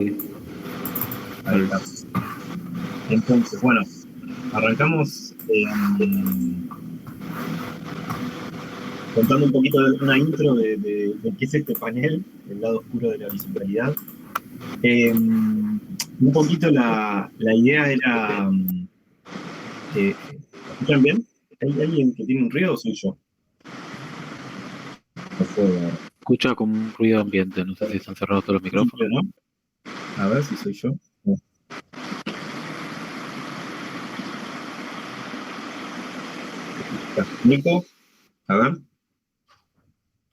Ahí está. Entonces, bueno, arrancamos contando un poquito de una intro de qué es este panel, el lado oscuro de la horizontalidad. Un poquito la idea era... ¿me escuchan bien? ¿Hay alguien que tiene un ruido o soy yo? O fue Escucha como un ruido ambiente, no sé si están cerrados todos los principio, micrófonos. ¿no? A ver si soy yo. No. Nico, a ver.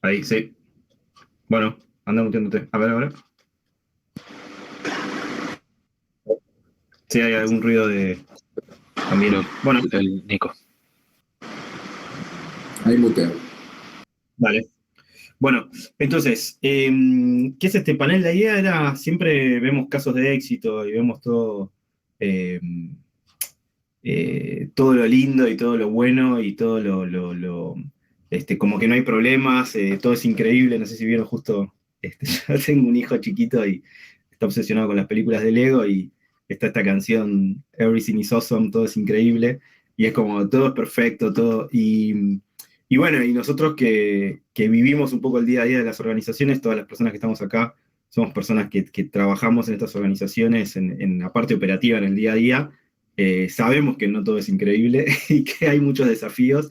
Ahí, sí. Bueno, anda mutiéndote. A ver. Sí, hay algún ruido de Creo ambiente. Bueno, que el Nico. Ahí muteo. vale. Bueno, entonces, ¿qué es este panel? La idea era, siempre vemos casos de éxito y vemos eh, todo lo lindo y todo lo bueno y todo como que no hay problemas, todo es increíble. No sé si vieron justo, yo tengo un hijo chiquito y está obsesionado con las películas de Lego y está esta canción Everything is Awesome, todo es increíble y es como todo es perfecto, todo. Y bueno, y nosotros que vivimos un poco el día a día de las organizaciones, todas las personas que estamos acá, somos personas que trabajamos en estas organizaciones en la parte operativa, en el día a día. Sabemos que no todo es increíble y que hay muchos desafíos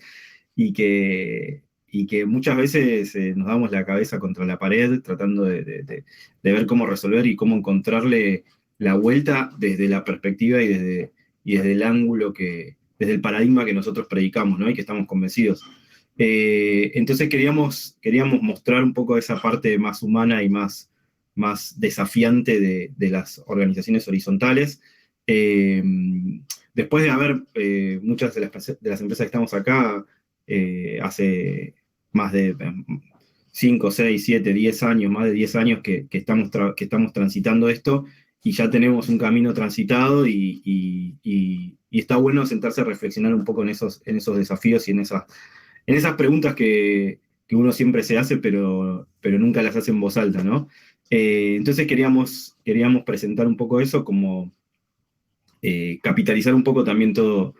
y que muchas veces nos damos la cabeza contra la pared tratando de ver cómo resolver y cómo encontrarle la vuelta desde la perspectiva y desde el ángulo desde el paradigma que nosotros predicamos, ¿no? Y que estamos convencidos. Entonces queríamos mostrar un poco esa parte más humana y más desafiante de las organizaciones horizontales. Eh, Después de haber, muchas de las empresas que estamos acá, hace más de 5, 6, 7, 10 años, más de 10 años que estamos transitando esto y ya tenemos un camino transitado y está bueno sentarse a reflexionar un poco en esos desafíos y en esas preguntas que uno siempre se hace, pero nunca las hace en voz alta, ¿no? Entonces queríamos presentar un poco eso, como capitalizar un poco también todo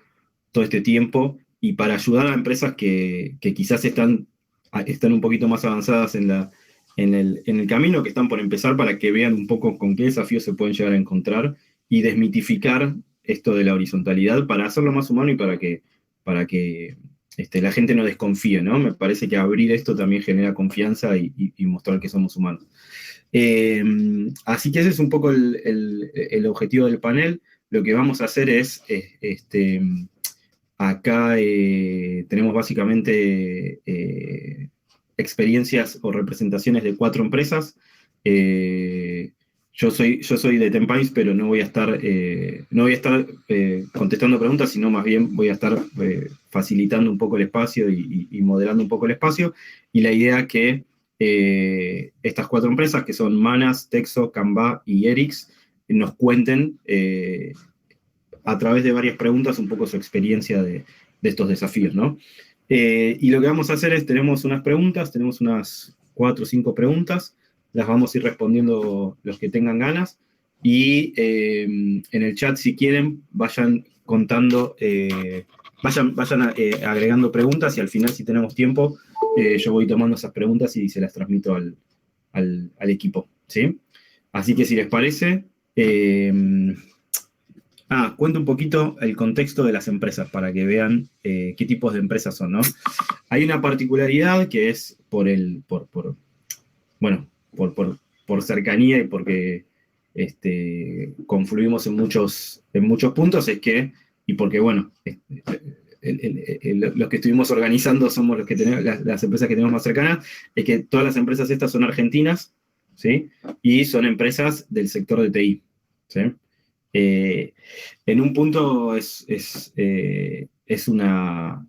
este tiempo y para ayudar a empresas que quizás están un poquito más avanzadas en el camino, que están por empezar, para que vean un poco con qué desafíos se pueden llegar a encontrar y desmitificar esto de la horizontalidad para hacerlo más humano y para que la gente no desconfíe, ¿no? Me parece que abrir esto también genera confianza y mostrar que somos humanos. Así que ese es un poco el objetivo del panel. Lo que vamos a hacer es, acá tenemos básicamente experiencias o representaciones de 4 empresas. Yo soy de Tempais, pero no voy a estar contestando preguntas, sino más bien voy a estar facilitando un poco el espacio y moderando un poco el espacio. Y la idea es que estas 4 empresas, que son Manas, Texo, Canva y Erix, nos cuenten a través de varias preguntas un poco su experiencia de estos desafíos, ¿no? Y lo que vamos a hacer es, tenemos unas 4 o 5 preguntas, las vamos a ir respondiendo los que tengan ganas, y en el chat, si quieren, vayan contando, vayan agregando preguntas, y al final, si tenemos tiempo, yo voy tomando esas preguntas y se las transmito al equipo, ¿sí? Así que si les parece, cuento un poquito el contexto de las empresas para que vean qué tipos de empresas son, ¿no? Hay una particularidad que es bueno, por cercanía y porque confluimos en muchos puntos, y porque, bueno, los que estuvimos organizando somos los que tenemos, las empresas que tenemos más cercanas, es que todas las empresas estas son argentinas, ¿sí? Y son empresas del sector de TI, ¿sí? En un punto es una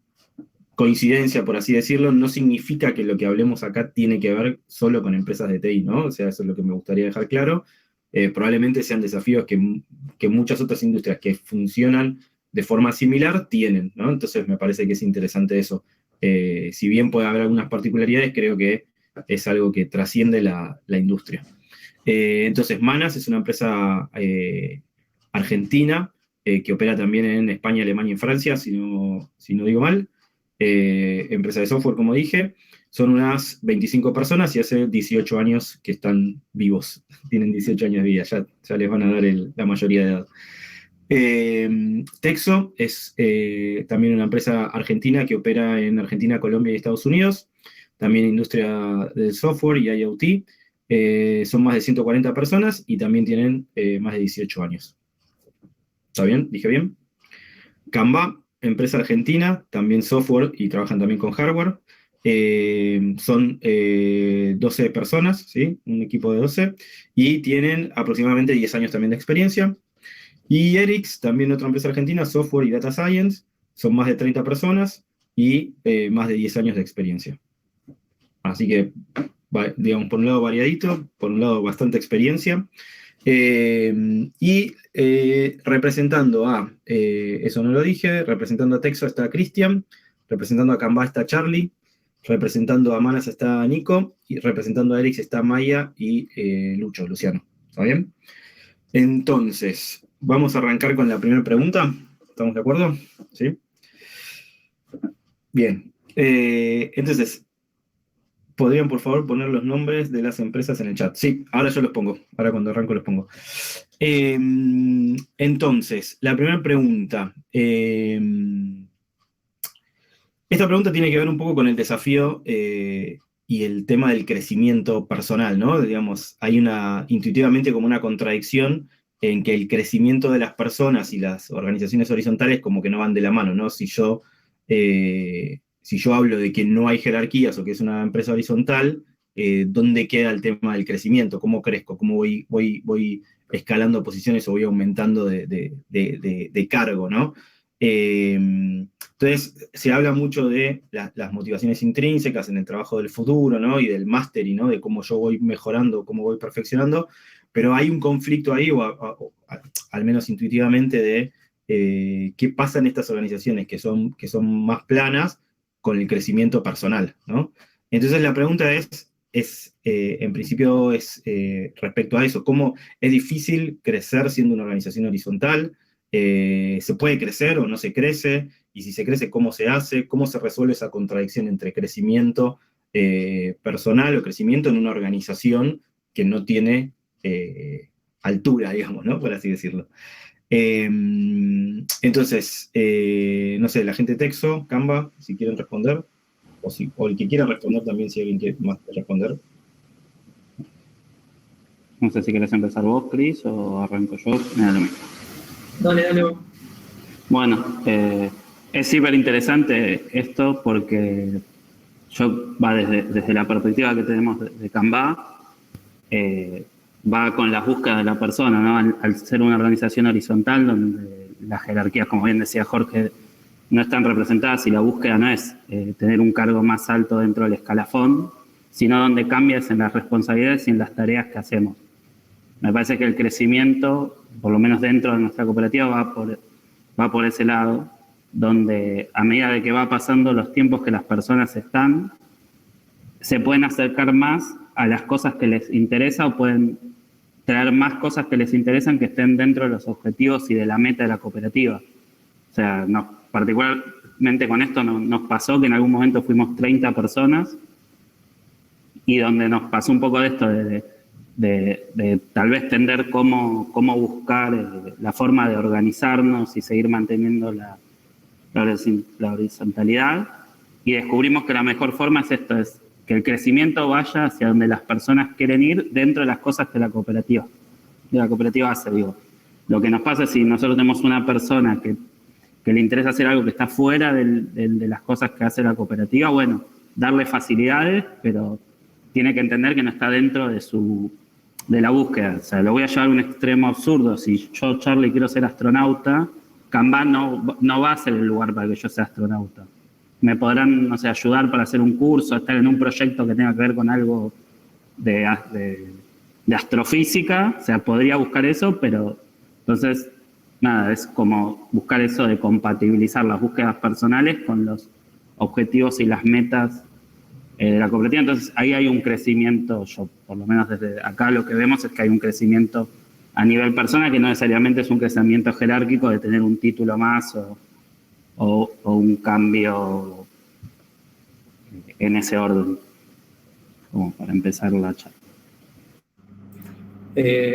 coincidencia, por así decirlo. No significa que lo que hablemos acá tiene que ver solo con empresas de TI, ¿no? O sea, eso es lo que me gustaría dejar claro. Probablemente sean desafíos que muchas otras industrias que funcionan de forma similar tienen, ¿no? Entonces me parece que es interesante eso. Si bien puede haber algunas particularidades, creo que es algo que trasciende la industria. Entonces, Manas es una empresa argentina que opera también en España, Alemania y Francia, si no digo mal. Empresa de software, como dije. Son unas 25 personas y hace 18 años que están vivos. Tienen 18 años de vida, ya les van a dar la mayoría de edad. Texo es también una empresa argentina que opera en Argentina, Colombia y Estados Unidos. También industria del software y IoT. Son más de 140 personas y también tienen más de 18 años. ¿Está bien? ¿Dije bien? Canva, empresa argentina, también software y trabajan también con hardware. Son 12 personas, ¿sí? Un equipo de 12, y tienen aproximadamente 10 años también de experiencia. Y Erix, también otra empresa argentina, software y data science, son más de 30 personas y más de 10 años de experiencia. Así que, digamos, por un lado variadito, por un lado bastante experiencia. Representando eso no lo dije, representando a Texo está Cristian, representando a Canva está Charlie, representando a Manas está Nico, y representando a Erix está Maya y Luciano. ¿Está bien? Entonces, vamos a arrancar con la primera pregunta. ¿Estamos de acuerdo? ¿Sí? Bien. Entonces, ¿podrían, por favor, poner los nombres de las empresas en el chat? Sí, ahora yo los pongo. Ahora cuando arranco los pongo. Entonces, la primera pregunta. Esta pregunta tiene que ver un poco con el desafío y el tema del crecimiento personal, ¿no? Digamos, hay intuitivamente como una contradicción en que el crecimiento de las personas y las organizaciones horizontales como que no van de la mano, ¿no? Si yo hablo de que no hay jerarquías o que es una empresa horizontal, ¿dónde queda el tema del crecimiento? ¿Cómo crezco? ¿Cómo voy escalando posiciones o voy aumentando de cargo, ¿no? Entonces, se habla mucho de las motivaciones intrínsecas en el trabajo del futuro, ¿no? Y del mastery, ¿no? De cómo yo voy mejorando, cómo voy perfeccionando, pero hay un conflicto ahí, al menos intuitivamente, de qué pasa en estas organizaciones que son más planas con el crecimiento personal, ¿no? Entonces, la pregunta en principio, es respecto a eso, ¿cómo es difícil crecer siendo una organización horizontal? ¿Se puede crecer o no se crece? Y si se crece, ¿cómo se hace? ¿Cómo se resuelve esa contradicción entre crecimiento personal o crecimiento en una organización que no tiene altura, digamos, ¿no? Por así decirlo. Entonces, no sé, la gente de Texo, Canva, si quieren responder, o el que quiera responder también, si alguien quiere más responder. No sé si querés empezar vos, Chris, o arranco yo. Dale. Bueno, es súper interesante esto porque desde la perspectiva que tenemos de Canva, va con la búsqueda de la persona, ¿no? Al ser una organización horizontal donde las jerarquías, como bien decía Jorge, no están representadas y la búsqueda no es tener un cargo más alto dentro del escalafón, sino donde cambias en las responsabilidades y en las tareas que hacemos. Me parece que el crecimiento, por lo menos dentro de nuestra cooperativa, va por ese lado, donde a medida de que va pasando los tiempos que las personas están, se pueden acercar más a las cosas que les interesa o pueden traer más cosas que les interesan que estén dentro de los objetivos y de la meta de la cooperativa. O sea, particularmente con esto nos pasó que en algún momento fuimos 30 personas y donde nos pasó un poco de esto de tal vez tender cómo buscar la forma de organizarnos y seguir manteniendo la horizontalidad, y descubrimos que la mejor forma es esto, es que el crecimiento vaya hacia donde las personas quieren ir dentro de las cosas que la cooperativa hace, digo. Lo que nos pasa es si nosotros tenemos una persona que le interesa hacer algo que está fuera de las cosas que hace la cooperativa, bueno, darle facilidades, pero tiene que entender que no está dentro de la búsqueda. O sea, lo voy a llevar a un extremo absurdo. Si yo, Charlie, quiero ser astronauta, Canva no va a ser el lugar para que yo sea astronauta. Me podrán, no sé, ayudar para hacer un curso, estar en un proyecto que tenga que ver con algo de astrofísica. O sea, podría buscar eso, pero entonces, nada, es como buscar eso de compatibilizar las búsquedas personales con los objetivos y las metas de la cooperativa. Entonces ahí hay un crecimiento, yo por lo menos desde acá lo que vemos es que hay un crecimiento a nivel persona que no necesariamente es un crecimiento jerárquico de tener un título más o un cambio en ese orden, como para empezar la charla.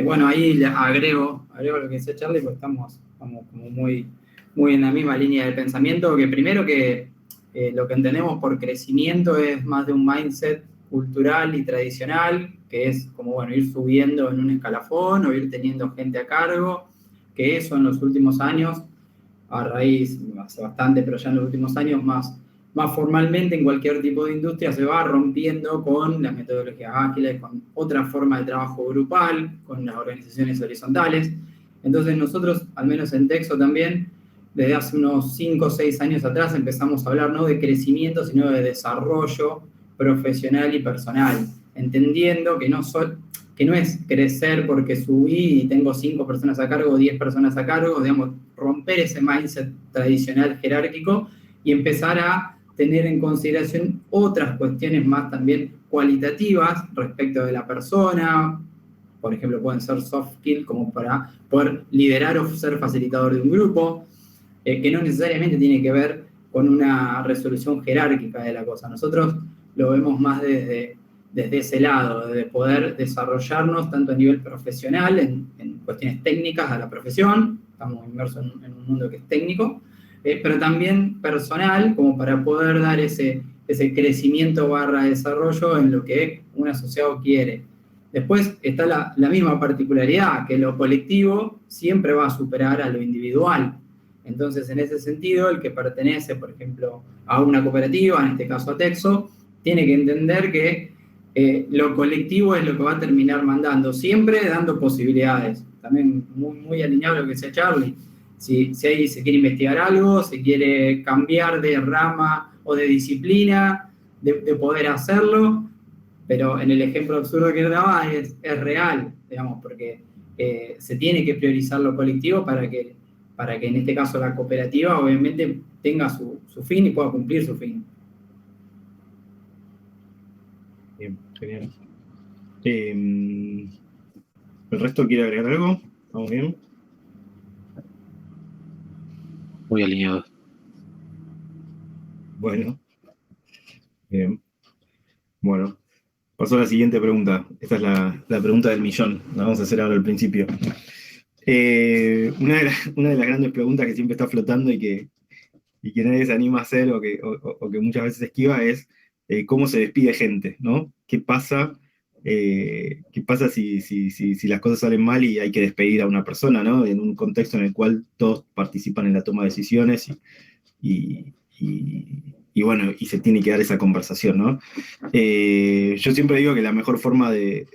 Bueno, ahí le agrego lo que dice Charlie, porque estamos como muy en la misma línea de pensamiento, que primero que lo que entendemos por crecimiento es más de un mindset cultural y tradicional, que es como, bueno, ir subiendo en un escalafón o ir teniendo gente a cargo, que eso en los últimos años, a raíz, hace bastante, pero ya en los últimos años más formalmente en cualquier tipo de industria se va rompiendo con las metodologías ágiles, con otra forma de trabajo grupal, con las organizaciones horizontales. Entonces nosotros, al menos en Texo también, desde hace unos 5 o 6 años atrás empezamos a hablar no de crecimiento, sino de desarrollo profesional y personal, entendiendo que no es crecer porque subí y tengo 5 personas a cargo o 10 personas a cargo, digamos, romper ese mindset tradicional jerárquico y empezar a tener en consideración otras cuestiones más también cualitativas respecto de la persona. Por ejemplo, pueden ser soft skills como para poder liderar o ser facilitador de un grupo, que no necesariamente tiene que ver con una resolución jerárquica de la cosa. Nosotros lo vemos más desde ese lado, de poder desarrollarnos tanto a nivel profesional, en cuestiones técnicas de la profesión, estamos inmersos en un mundo que es técnico, pero también personal, como para poder dar ese crecimiento / desarrollo en lo que un asociado quiere. Después está la misma particularidad, que lo colectivo siempre va a superar a lo individual. Entonces, en ese sentido, el que pertenece, por ejemplo, a una cooperativa, en este caso a Texo, tiene que entender que lo colectivo es lo que va a terminar mandando, siempre dando posibilidades. También muy alineado a lo que decía Charlie. Si ahí se quiere investigar algo, se quiere cambiar de rama o de disciplina, de poder hacerlo, pero en el ejemplo absurdo que daba es real, digamos, porque se tiene que priorizar lo colectivo para que en este caso la cooperativa obviamente tenga su fin y pueda cumplir su fin. Bien, genial. ¿El resto quiere agregar algo? ¿Vamos bien? Muy alineados. Bueno. Bien. Bueno. Paso a la siguiente pregunta. Esta es la pregunta del millón. La vamos a hacer ahora al principio. Una de las grandes preguntas que siempre está flotando y que nadie se anima a hacer o que muchas veces esquiva es cómo se despide gente, ¿no? ¿Qué pasa si las cosas salen mal y hay que despedir a una persona, ¿no? En un contexto en el cual todos participan en la toma de decisiones y bueno, y se tiene que dar esa conversación, ¿no? Yo siempre digo que la mejor forma de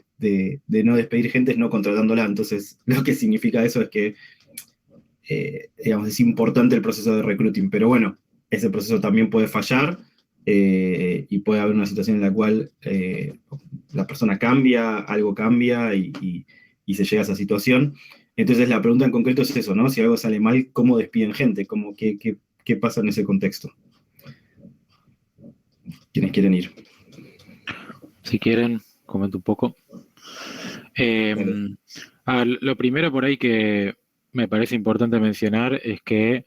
no despedir gente es no contratándola, entonces lo que significa eso es que digamos, es importante el proceso de recruiting, pero bueno, ese proceso también puede fallar y puede haber una situación en la cual la persona cambia, algo cambia y se llega a esa situación. Entonces la pregunta en concreto es eso, ¿no? Si algo sale mal, ¿cómo despiden gente? ¿Qué pasa en ese contexto? ¿Quiénes quieren ir? Si quieren, comento un poco. Lo primero por ahí que me parece importante mencionar es que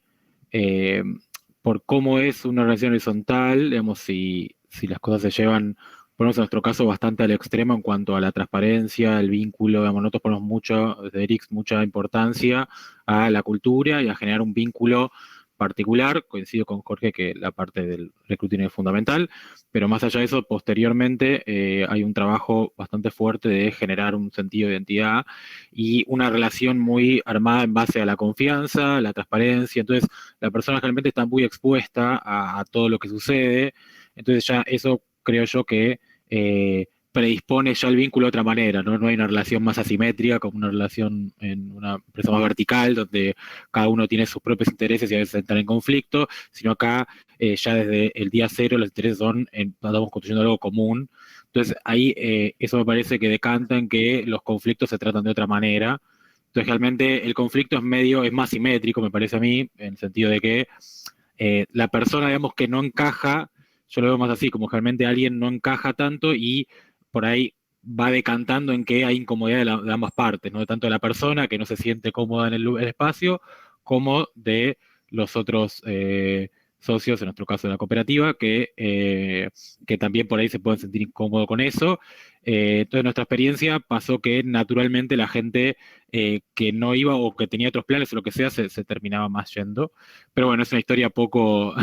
por cómo es una relación horizontal, digamos, si las cosas se llevan, ponemos en nuestro caso bastante al extremo en cuanto a la transparencia, el vínculo, digamos, nosotros ponemos desde ERIX, mucha importancia a la cultura y a generar un vínculo particular. Coincido con Jorge que la parte del recruiting es fundamental, pero más allá de eso, posteriormente hay un trabajo bastante fuerte de generar un sentido de identidad y una relación muy armada en base a la confianza, la transparencia. Entonces, la persona realmente está muy expuesta a todo lo que sucede. Entonces, ya eso creo yo que predispone ya el vínculo de otra manera, ¿no? No hay una relación más asimétrica como una relación en una empresa más vertical, donde cada uno tiene sus propios intereses y a veces entran en conflicto, sino acá ya desde el día cero los intereses estamos construyendo algo común. Entonces ahí eso me parece que decanta en que los conflictos se tratan de otra manera. Entonces realmente el conflicto es más simétrico, me parece a mí, en el sentido de que la persona, digamos, que no encaja, yo lo veo más así, como realmente alguien no encaja tanto y por ahí va decantando en que hay incomodidad de ambas partes, no tanto de la persona que no se siente cómoda en el espacio, como de los otros socios, en nuestro caso de la cooperativa, que también por ahí se pueden sentir incómodos con eso. Entonces, en nuestra experiencia pasó que naturalmente la gente que no iba o que tenía otros planes o lo que sea, se terminaba más yendo. Pero bueno, es una historia poco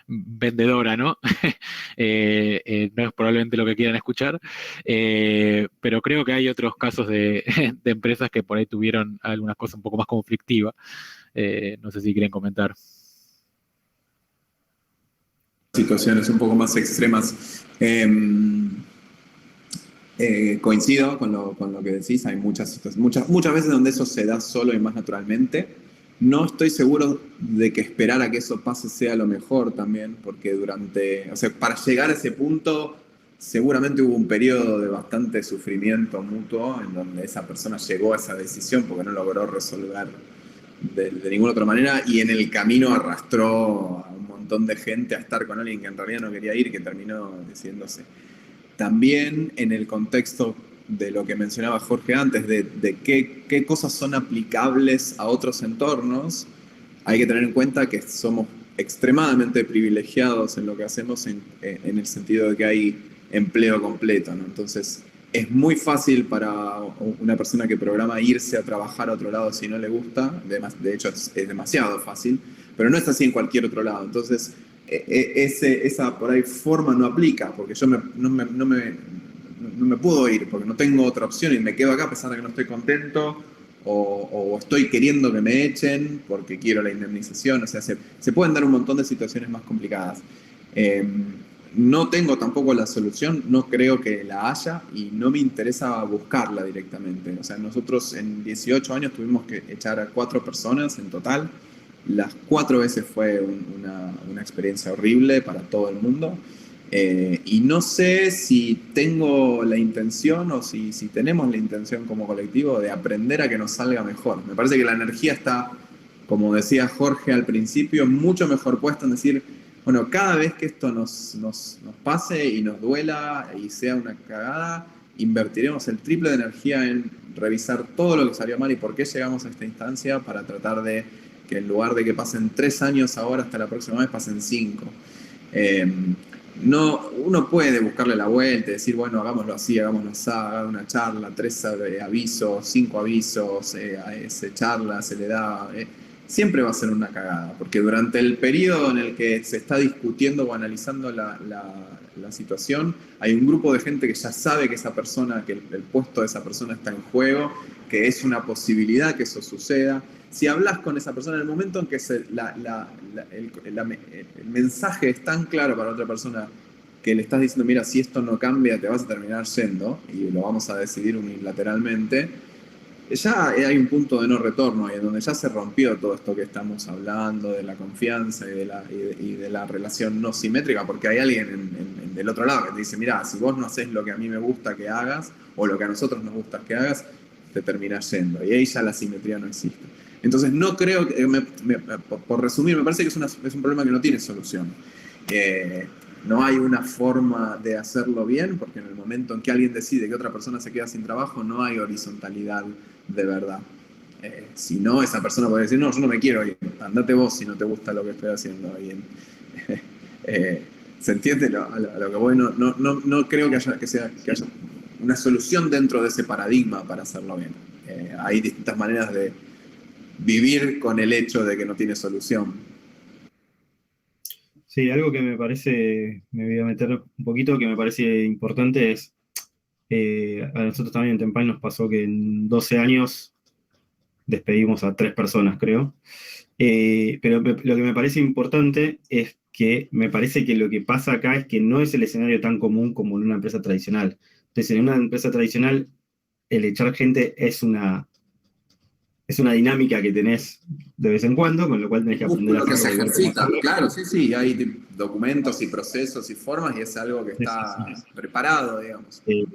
vendedora, ¿no? No es probablemente lo que quieran escuchar, pero creo que hay otros casos de, de empresas que por ahí tuvieron algunas cosas un poco más conflictivas. No sé si quieren comentar. Situaciones un poco más extremas. Coincido con lo que decís, hay muchas veces donde eso se da solo y más naturalmente. No estoy seguro de que esperar a que eso pase sea lo mejor también, porque o sea, para llegar a ese punto, seguramente hubo un periodo de bastante sufrimiento mutuo en donde esa persona llegó a esa decisión porque no logró resolver de ninguna otra manera y en el camino arrastró a un montón de gente a estar con alguien que en realidad no quería ir, que terminó decidiéndose. También en el contexto de lo que mencionaba Jorge antes, de qué cosas son aplicables a otros entornos, hay que tener en cuenta que somos extremadamente privilegiados en lo que hacemos en el sentido de que hay empleo completo, ¿no? Entonces, es muy fácil para una persona que programa irse a trabajar a otro lado si no le gusta, de hecho es demasiado fácil, pero no es así en cualquier otro lado. Entonces, esa por ahí forma no aplica, porque yo no me puedo ir, porque no tengo otra opción y me quedo acá a pesar de que no estoy contento o estoy queriendo que me echen porque quiero la indemnización. O sea, se pueden dar un montón de situaciones más complicadas. No tengo tampoco la solución, no creo que la haya y no me interesa buscarla directamente. O sea, nosotros en 18 años tuvimos que echar a 4 personas en total. Las 4 veces fue una experiencia horrible para todo el mundo. Y no sé si tengo la intención o si tenemos la intención como colectivo de aprender a que nos salga mejor. Me parece que la energía está, como decía Jorge al principio, mucho mejor puesta en decir, bueno, cada vez que esto nos pase y nos duela y sea una cagada, invertiremos el triple de energía en revisar todo lo que salió mal y por qué llegamos a esta instancia para tratar de que en lugar de que pasen 3 años ahora hasta la próxima vez, pasen 5. No, uno puede buscarle la vuelta y decir, bueno, hagámoslo así, hagámoslo así, haga una charla, 3 avisos, 5 avisos, a esa charla se le da... siempre va a ser una cagada, porque durante el periodo en el que se está discutiendo o analizando la situación, hay un grupo de gente que ya sabe que esa persona, que el puesto de esa persona está en juego, que es una posibilidad que eso suceda. Si hablas con esa persona en el momento en que el mensaje es tan claro para otra persona que le estás diciendo, mira, si esto no cambia te vas a terminar yendo y lo vamos a decidir unilateralmente, ya hay un punto de no retorno ahí, en donde ya se rompió todo esto que estamos hablando de la confianza y de la relación no simétrica, porque hay alguien del otro lado que te dice, mira, si vos no haces lo que a mí me gusta que hagas o lo que a nosotros nos gusta que hagas, te terminás yendo. Y ahí ya la simetría no existe. Entonces no creo que, por resumir, me parece que es un problema que no tiene solución. No hay una forma de hacerlo bien, porque en el momento en que alguien decide que otra persona se queda sin trabajo, no hay horizontalidad de verdad. Si no, esa persona puede decir, no, yo no me quiero ir, andate vos si no te gusta lo que estoy haciendo. ¿Se entiende a lo que voy? No creo que haya una solución dentro de ese paradigma para hacerlo bien. Hay distintas maneras de vivir con el hecho de que no tiene solución. Sí, algo que me parece, me voy a meter un poquito, que me parece importante es, a nosotros también en Tempay nos pasó que en 12 años despedimos a 3 personas, creo. Pero lo que me parece importante es que me parece que lo que pasa acá es que no es el escenario tan común como en una empresa tradicional. Entonces, en una empresa tradicional, el echar gente es una dinámica que tenés de vez en cuando, con lo cual tenés que aprender a que se hacerlo. ejercita, claro, sí, hay documentos y procesos y formas y es algo que está preparado, digamos. Sí.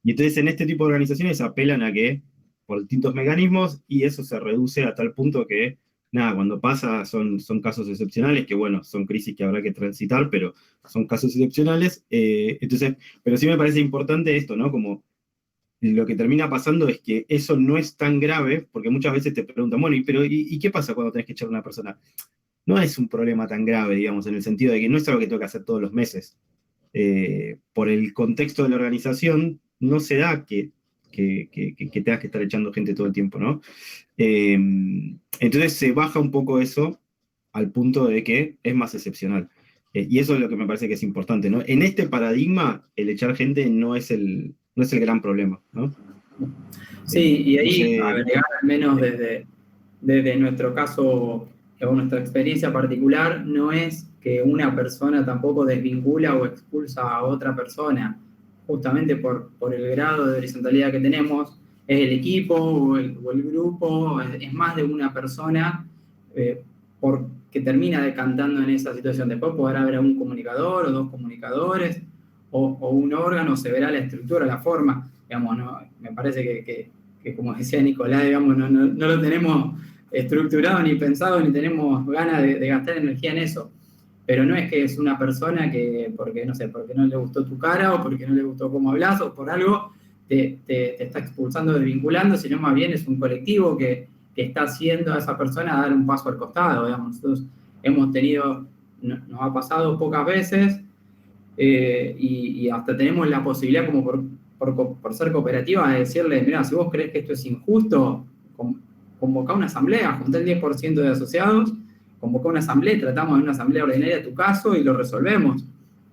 Y entonces en este tipo de organizaciones apelan a que, por distintos mecanismos, y eso se reduce a tal punto que nada, cuando pasa son casos excepcionales, que bueno, son crisis que habrá que transitar, pero son casos excepcionales. Entonces, pero sí me parece importante esto, ¿no? Como lo que termina pasando es que eso no es tan grave, porque muchas veces te preguntan, bueno, ¿y qué pasa cuando tenés que echar a una persona? No es un problema tan grave, digamos, en el sentido de que no es algo que tengo que hacer todos los meses. Por el contexto de la organización, no se da que tengas que estar echando gente todo el tiempo, ¿no? Entonces se baja un poco eso al punto de que es más excepcional. Y eso es lo que me parece que es importante, ¿no? En este paradigma, el echar gente no es el gran problema, ¿no? Sí, y No ahí sé, agregar al menos desde nuestro caso o nuestra experiencia particular, no es que una persona tampoco desvincula o expulsa a otra persona, justamente por el grado de horizontalidad que tenemos, es el equipo o el grupo, es más de una persona que termina decantando en esa situación. Después podrá haber un comunicador o dos comunicadores o un órgano, se verá la estructura, la forma, digamos, ¿no? Me parece que como decía Nicolás, digamos, no lo tenemos estructurado ni pensado, ni tenemos ganas de gastar energía en eso. Pero no es que es una persona que, porque no sé, porque no le gustó tu cara o porque no le gustó cómo hablas o por algo, te está expulsando, desvinculando, sino más bien es un colectivo que está haciendo a esa persona dar un paso al costado. Digamos. Nosotros hemos tenido, nos ha pasado pocas veces y hasta tenemos la posibilidad como por ser cooperativa de decirle, mira, si vos crees que esto es injusto, convocá una asamblea, juntá el 10% de asociados, convocá una asamblea, tratamos de una asamblea ordinaria tu caso y lo resolvemos.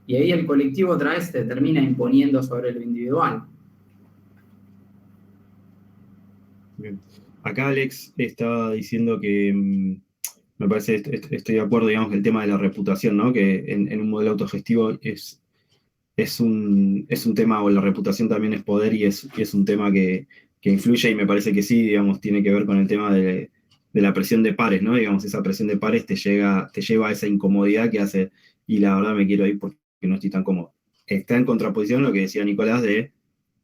Y ahí el colectivo otra vez se termina imponiendo sobre lo individual. bien. Acá Alex estaba diciendo que me parece, estoy de acuerdo, digamos, que el tema de la reputación, ¿no? Que en un modelo autogestivo es un tema, o la reputación también es poder y es un tema que influye y me parece que sí, digamos, tiene que ver con el tema de la presión de pares, ¿no? Digamos, esa presión de pares te lleva a esa incomodidad que hace, y la verdad me quiero ir porque no estoy tan cómodo. Está en contraposición lo que decía Nicolás de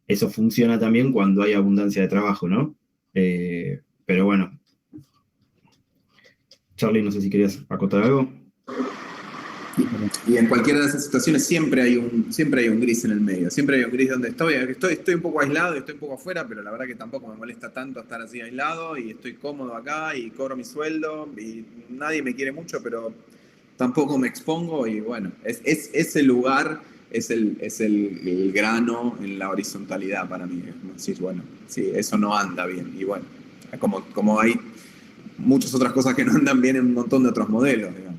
eso funciona también cuando hay abundancia de trabajo, ¿no? Pero bueno, Charlie, no sé si querías acotar algo. Y en cualquiera de esas situaciones siempre hay un gris en el medio, siempre hay un gris donde estoy un poco aislado y estoy un poco afuera, pero la verdad que tampoco me molesta tanto estar así aislado y estoy cómodo acá y cobro mi sueldo y nadie me quiere mucho, pero tampoco me expongo y bueno, es ese lugar es el grano en la horizontalidad para mí. Sí, bueno, sí, eso no anda bien y bueno, como hay muchas otras cosas que no andan bien en un montón de otros modelos, digamos.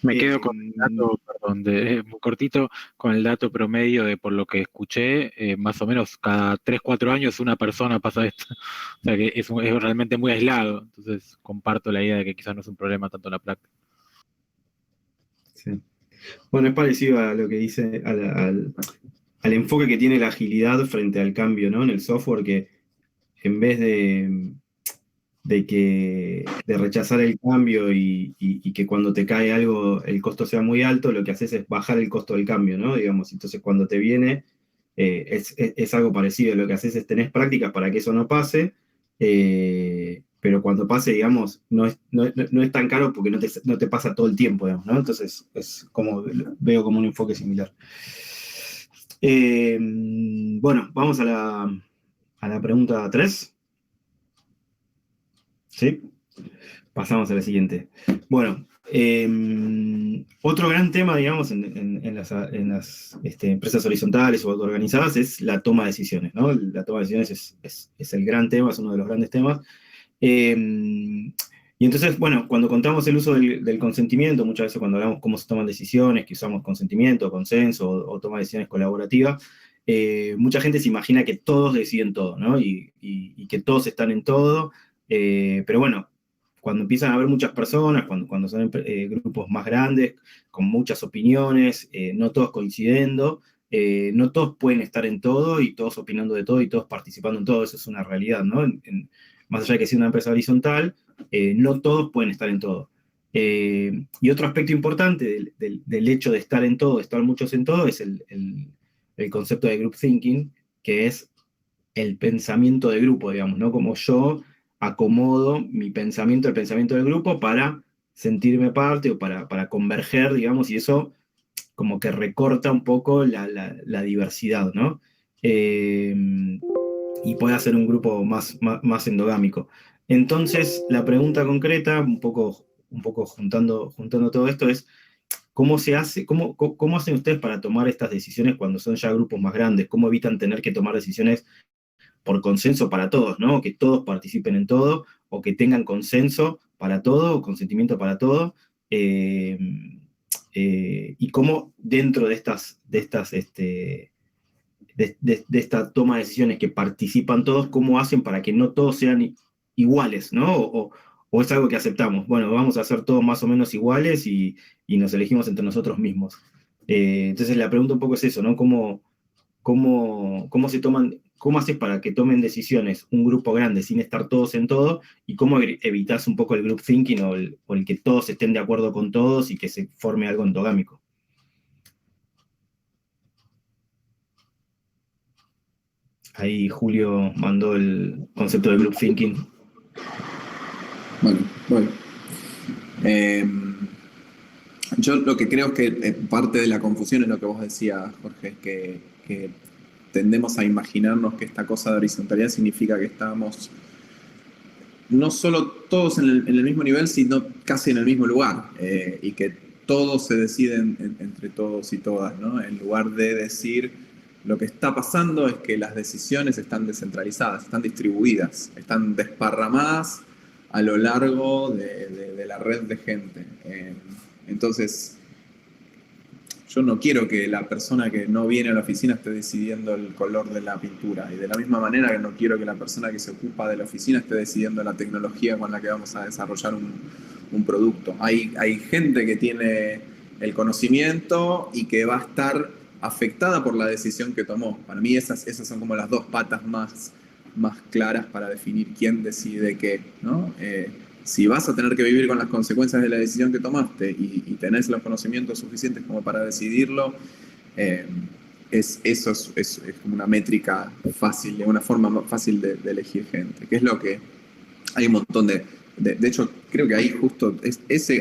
Me quedo con el dato, perdón, muy cortito, con el dato promedio de por lo que escuché, más o menos cada 3, 4 años una persona pasa esto. O sea que es realmente muy aislado. Entonces comparto la idea de que quizás no es un problema tanto en la práctica. Sí. Bueno, es parecido a lo que dice, al enfoque que tiene la agilidad frente al cambio, ¿no? En el software, que en vez de rechazar el cambio y que cuando te cae algo el costo sea muy alto, lo que haces es bajar el costo del cambio, ¿no? Digamos, entonces cuando te viene, es algo parecido. Lo que haces es tenés prácticas para que eso no pase, pero cuando pase, digamos, no es tan caro porque no te pasa todo el tiempo, digamos, ¿no? Entonces veo como un enfoque similar. Bueno, vamos a la pregunta 3. ¿Sí? Pasamos a la siguiente. Bueno, otro gran tema, digamos, en las empresas horizontales o autoorganizadas es la toma de decisiones, ¿no? La toma de decisiones es el gran tema, es uno de los grandes temas. Y entonces, bueno, cuando contamos el uso del consentimiento, muchas veces cuando hablamos cómo se toman decisiones, que usamos consentimiento, consenso o toma de decisiones colaborativas, mucha gente se imagina que todos deciden todo, ¿no? Y que todos están en todo. Pero bueno, cuando empiezan a haber muchas personas, cuando son grupos más grandes, con muchas opiniones, no todos coincidiendo, no todos pueden estar en todo y todos opinando de todo y todos participando en todo, eso es una realidad, ¿no? Más allá de que sea una empresa horizontal, no todos pueden estar en todo. Y otro aspecto importante del hecho de estar en todo, de estar muchos en todo, es el concepto de group thinking, que es el pensamiento de grupo, digamos, ¿no? Como yo acomodo mi pensamiento, el pensamiento del grupo para sentirme parte o para converger, digamos, y eso como que recorta un poco la diversidad, ¿no? Eh, y puede hacer un grupo más endogámico. Entonces, la pregunta concreta, un poco juntando todo esto, es ¿cómo se hace, cómo hacen ustedes para tomar estas decisiones cuando son ya grupos más grandes? ¿Cómo evitan tener que tomar decisiones por consenso para todos, ¿no? Que todos participen en todo, o que tengan consenso para todo, o consentimiento para todo, eh, y cómo dentro de esta toma de decisiones que participan todos, cómo hacen para que no todos sean iguales, ¿no? O es algo que aceptamos. Bueno, vamos a ser todos más o menos iguales y nos elegimos entre nosotros mismos. Entonces la pregunta un poco es eso, ¿no? ¿Cómo se toman, cómo haces para que tomen decisiones un grupo grande sin estar todos en todo? ¿Y cómo evitas un poco el group thinking o el que todos estén de acuerdo con todos y que se forme algo endogámico? Ahí Julio mandó el concepto de group thinking. Bueno, bueno. Yo lo que creo es que parte de la confusión es lo que vos decías, Jorge, es que tendemos a imaginarnos que esta cosa de horizontalidad significa que estamos no solo todos en el mismo nivel, sino casi en el mismo lugar, y que todos se deciden entre todos y todas, ¿no? En lugar de decir, lo que está pasando es que las decisiones están descentralizadas, están distribuidas, están desparramadas a lo largo de la red de gente. Entonces, yo no quiero que la persona que no viene a la oficina esté decidiendo el color de la pintura. Y de la misma manera que no quiero que la persona que se ocupa de la oficina esté decidiendo la tecnología con la que vamos a desarrollar un producto. Hay gente que tiene el conocimiento y que va a estar afectada por la decisión que tomó. Para mí esas son como las dos patas más claras para definir quién decide qué, ¿no? Si vas a tener que vivir con las consecuencias de la decisión que tomaste y tenés los conocimientos suficientes como para decidirlo, eso es como una métrica fácil, una forma fácil de elegir gente, que es lo que hay un montón de hecho, creo que ahí justo,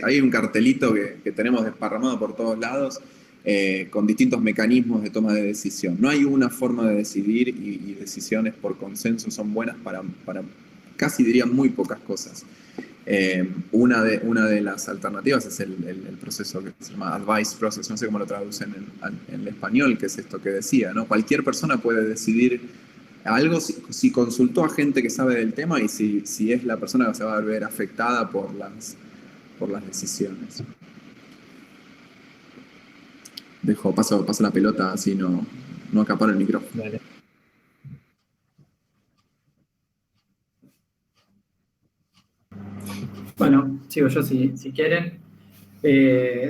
hay un cartelito que tenemos desparramado por todos lados, con distintos mecanismos de toma de decisión. No hay una forma de decidir y decisiones por consenso son buenas para casi diría muy pocas cosas. Una de las alternativas es el proceso que se llama advice process, no sé cómo lo traducen en el español, que es esto que decía, ¿no? Cualquier persona puede decidir algo si consultó a gente que sabe del tema y si es la persona que se va a ver afectada por las decisiones. Paso la pelota, así no acaparo el micrófono. Dale. Bueno, sigo yo si quieren.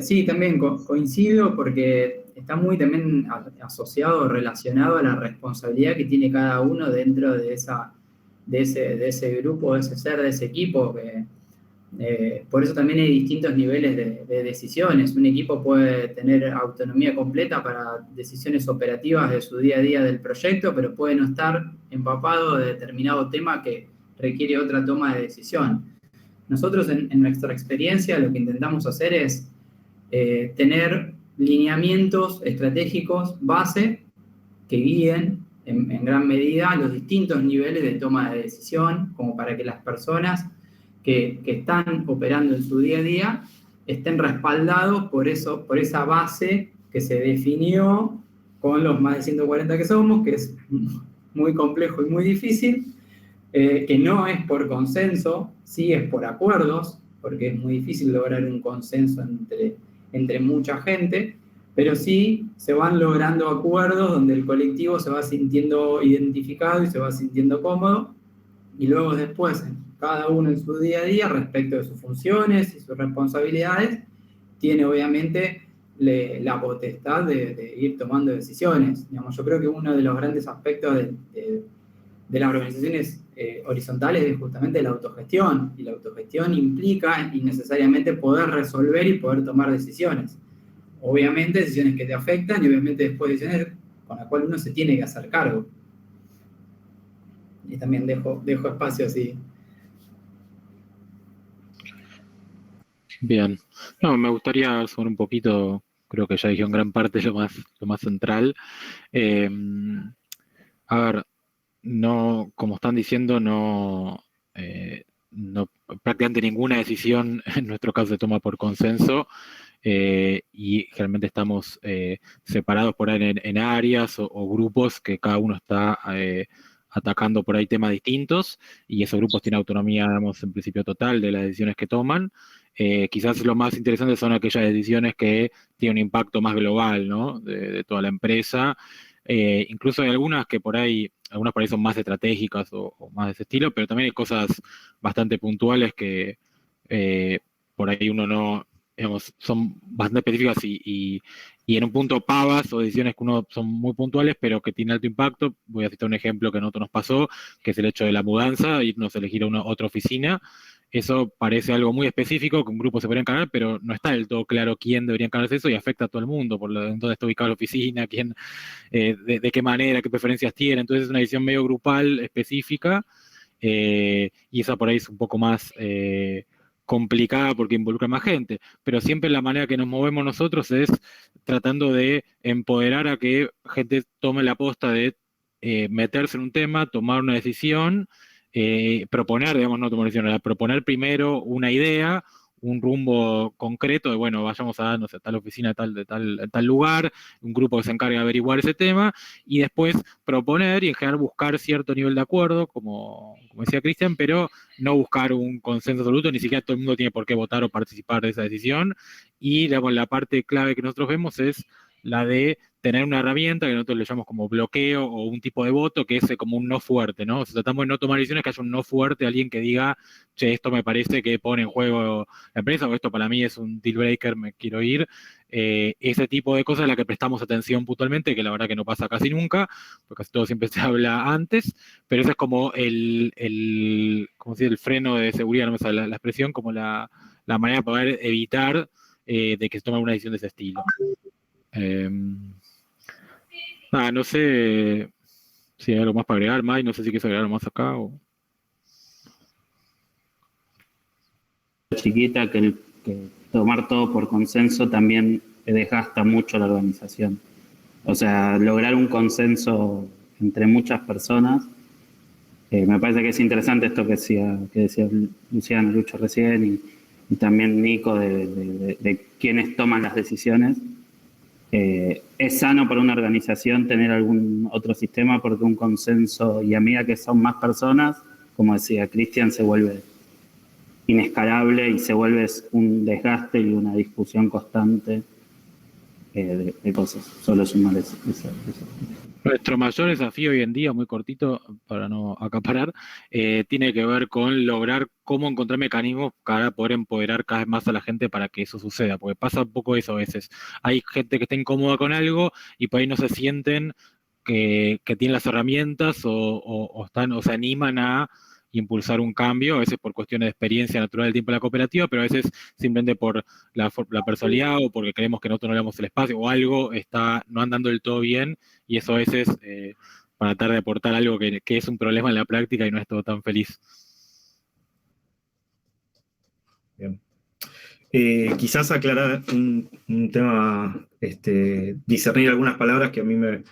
Sí, también coincido porque está muy también asociado, relacionado a la responsabilidad que tiene cada uno dentro de ese grupo, de ese ser, de ese equipo. Por eso también hay distintos niveles de decisiones. Un equipo puede tener autonomía completa para decisiones operativas de su día a día del proyecto, pero puede no estar empapado de determinado tema que requiere otra toma de decisión. Nosotros en nuestra experiencia lo que intentamos hacer es tener lineamientos estratégicos base que guíen en gran medida los distintos niveles de toma de decisión, como para que las personas que están operando en su día a día estén respaldados por esa base que se definió con los más de 140 que somos, que es muy complejo y muy difícil, que no es por consenso, sí es por acuerdos, porque es muy difícil lograr un consenso entre mucha gente, pero sí se van logrando acuerdos donde el colectivo se va sintiendo identificado y se va sintiendo cómodo, y luego después, cada uno en su día a día, respecto de sus funciones y sus responsabilidades, tiene obviamente la potestad de ir tomando decisiones. Digamos, yo creo que uno de los grandes aspectos de las organizaciones horizontales es justamente la autogestión, y la autogestión implica innecesariamente poder resolver y poder tomar decisiones. Obviamente decisiones que te afectan y obviamente después decisiones con las cuales uno se tiene que hacer cargo. y también dejo espacio así. Bien. No, me gustaría sumar un poquito, creo que ya dije en gran parte lo más central. Eh, a ver, no, como están diciendo, no, prácticamente ninguna decisión en nuestro caso se toma por consenso, y generalmente estamos separados por ahí en áreas o grupos que cada uno está atacando por ahí temas distintos, y esos grupos tienen autonomía, digamos, en principio total de las decisiones que toman. Quizás lo más interesante son aquellas decisiones que tienen un impacto más global, ¿no? De toda la empresa. Incluso hay algunas por ahí son más estratégicas o más de ese estilo, pero también hay cosas bastante puntuales que eh, por ahí uno no, digamos, son bastante específicas y en un punto pavas o decisiones que uno son muy puntuales, pero que tienen alto impacto. Voy a citar un ejemplo que a nosotros nos pasó, que es el hecho de la mudanza, irnos a elegir otra oficina. Eso parece algo muy específico, que un grupo se podría encargar, pero no está del todo claro quién debería encargarse de eso y afecta a todo el mundo, en dónde está ubicada la oficina, de qué manera, qué preferencias tiene. Entonces es una decisión medio grupal, específica, y esa por ahí es un poco más complicada porque involucra más gente. Pero siempre la manera que nos movemos nosotros es tratando de empoderar a que gente tome la posta de meterse en un tema, tomar una decisión, proponer, digamos, no tomar una decisión, proponer primero una idea, un rumbo concreto de, bueno, vayamos a, no sé, tal oficina de tal lugar, un grupo que se encargue de averiguar ese tema, y después proponer y en general buscar cierto nivel de acuerdo, como decía Cristian, pero no buscar un consenso absoluto, ni siquiera todo el mundo tiene por qué votar o participar de esa decisión. Y digamos, la parte clave que nosotros vemos es la de tener una herramienta que nosotros le llamamos como bloqueo o un tipo de voto, que es como un no fuerte, ¿no? O sea, tratamos de no tomar decisiones que haya un no fuerte, alguien que diga, che, esto me parece que pone en juego la empresa, o esto para mí es un deal breaker, me quiero ir. Ese tipo de cosas a las que prestamos atención puntualmente, que la verdad que no pasa casi nunca, porque casi todo siempre se habla antes, pero ese es como como si el freno de seguridad, no me sale la expresión, como la manera de poder evitar de que se tome una decisión de ese estilo. Eh, no sé si hay algo más para agregar, Mai, no sé si quieres agregar algo más acá. Chiquita que tomar todo por consenso también desgasta mucho la organización. O sea, lograr un consenso entre muchas personas, me parece que es interesante esto que decía Luciano, Lucho recién, y también Nico, de quienes toman las decisiones. Es sano para una organización tener algún otro sistema porque un consenso, y a medida que son más personas, como decía Cristian, se vuelve inescalable y se vuelve un desgaste y una discusión constante de cosas. Solo sumar eso. Nuestro mayor desafío hoy en día, muy cortito para no acaparar, tiene que ver con lograr cómo encontrar mecanismos para poder empoderar cada vez más a la gente para que eso suceda, porque pasa un poco eso a veces. Hay gente que está incómoda con algo y por ahí no se sienten que tienen las herramientas o se animan a impulsar un cambio, a veces por cuestiones de experiencia natural del tiempo de la cooperativa, pero a veces simplemente por la personalidad o porque creemos que nosotros no le damos el espacio o algo está no andando del todo bien, y eso a veces para tratar de aportar algo que es un problema en la práctica y no es todo tan feliz. Bien. Quizás aclarar un tema, discernir algunas palabras que a mí me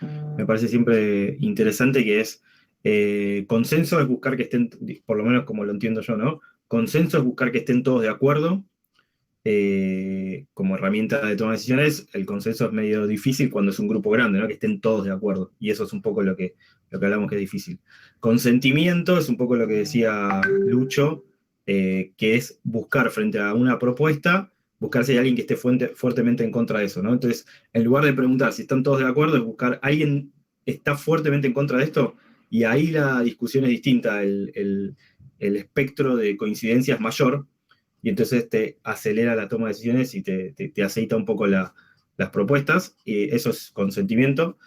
parece siempre interesante, que es consenso es buscar que estén, por lo menos como lo entiendo yo, ¿no? Consenso es buscar que estén todos de acuerdo. Como herramienta de toma de decisiones, el consenso es medio difícil cuando es un grupo grande, ¿no? Que estén todos de acuerdo. Y eso es un poco lo que hablamos que es difícil. Consentimiento es un poco lo que decía Lucho, que es buscar frente a una propuesta, buscar si hay alguien que esté fuertemente en contra de eso, ¿no? Entonces, en lugar de preguntar si están todos de acuerdo, es buscar alguien está fuertemente en contra de esto, y ahí la discusión es distinta, el espectro de coincidencia es mayor, y entonces te acelera la toma de decisiones y te aceita un poco las propuestas, y eso es consentimiento.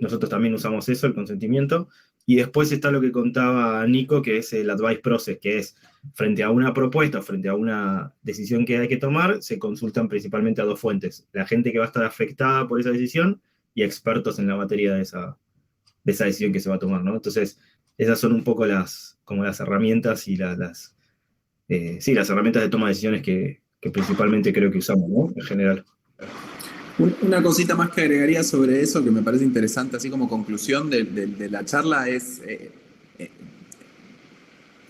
Nosotros también usamos eso, el consentimiento. Y después está lo que contaba Nico, que es el advice process, que es frente a una propuesta, frente a una decisión que hay que tomar, se consultan principalmente a dos fuentes: la gente que va a estar afectada por esa decisión y expertos en la materia de esa decisión que se va a tomar, ¿no? Entonces, esas son un poco como las herramientas y sí, las herramientas de toma de decisiones que principalmente creo que usamos, ¿no? En general. Una cosita más que agregaría sobre eso que me parece interesante, así como conclusión de la charla, es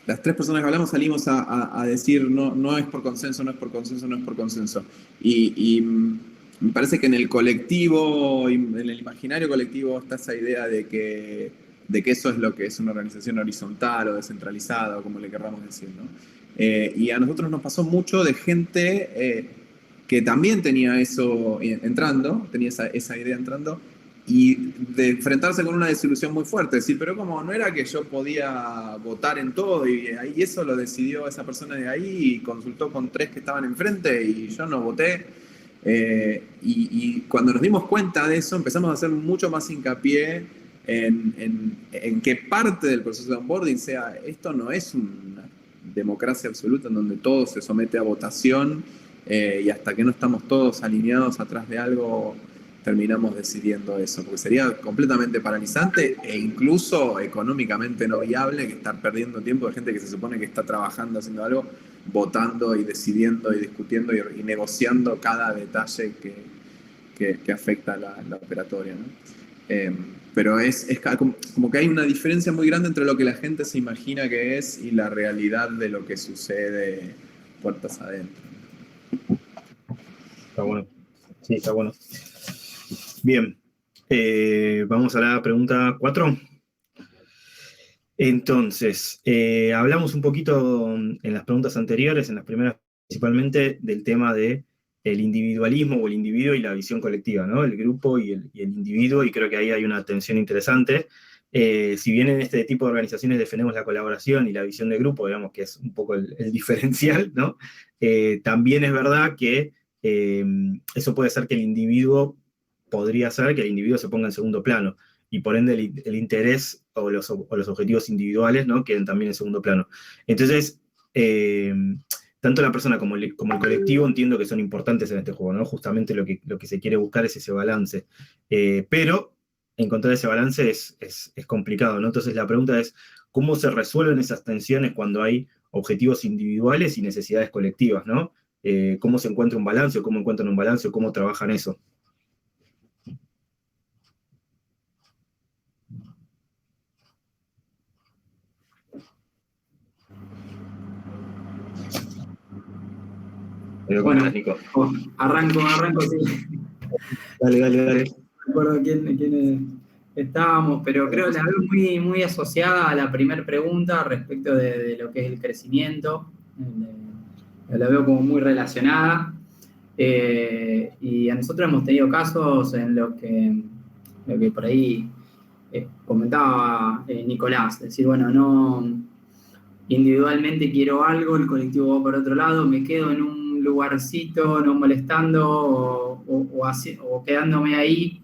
las tres personas que hablamos salimos a decir no es por consenso, no es por consenso, no es por consenso. Y me parece que en el colectivo, en el imaginario colectivo está esa idea de que eso es lo que es una organización horizontal o descentralizada, o como le querramos decir, ¿no? Y a nosotros nos pasó mucho de gente que también tenía eso entrando, tenía esa idea entrando, y de enfrentarse con una desilusión muy fuerte, decir, pero como no era que yo podía votar en todo, y eso lo decidió esa persona de ahí, y consultó con 3 que estaban enfrente, y yo no voté. Y cuando nos dimos cuenta de eso, empezamos a hacer mucho más hincapié en que parte del proceso de onboarding sea, esto no es una democracia absoluta en donde todo se somete a votación, y hasta que no estamos todos alineados atrás de algo, terminamos decidiendo eso, porque sería completamente paralizante e incluso económicamente no viable que estar perdiendo tiempo de gente que se supone que está trabajando, haciendo algo, votando y decidiendo y discutiendo y negociando cada detalle que afecta la operatoria, ¿no? Pero es como que hay una diferencia muy grande entre lo que la gente se imagina que es y la realidad de lo que sucede puertas adentro. Está bueno. Sí, está bueno. Bien. Vamos a la pregunta 4. Entonces, hablamos un poquito en las preguntas anteriores, en las primeras principalmente, del tema de el individualismo o el individuo y la visión colectiva, ¿no? El grupo y el individuo, y creo que ahí hay una tensión interesante. Si bien en este tipo de organizaciones defendemos la colaboración y la visión de grupo, digamos que es un poco el diferencial, ¿no? También es verdad que eso puede ser que el individuo, podría ser que el individuo se ponga en segundo plano, y por ende el interés o los objetivos individuales, ¿no? Queden también en segundo plano. Entonces, tanto la persona como el colectivo entiendo que son importantes en este juego, ¿no? Justamente lo que se quiere buscar es ese balance. Pero encontrar ese balance es complicado, ¿no? Entonces la pregunta es, ¿cómo se resuelven esas tensiones cuando hay objetivos individuales y necesidades colectivas, ¿no? ¿Cómo se encuentra un balance, o cómo encuentran un balance, o cómo trabajan eso? Bueno, Nico. arranco, sí. Dale. No recuerdo quién estábamos, pero creo que la veo muy, muy asociada a la primera pregunta respecto de lo que es el crecimiento. La veo como muy relacionada. Y a nosotros hemos tenido casos en lo que por ahí comentaba Nicolás, es decir, bueno, no individualmente quiero algo, el colectivo va por otro lado, me quedo en un lugarcito no molestando o quedándome ahí.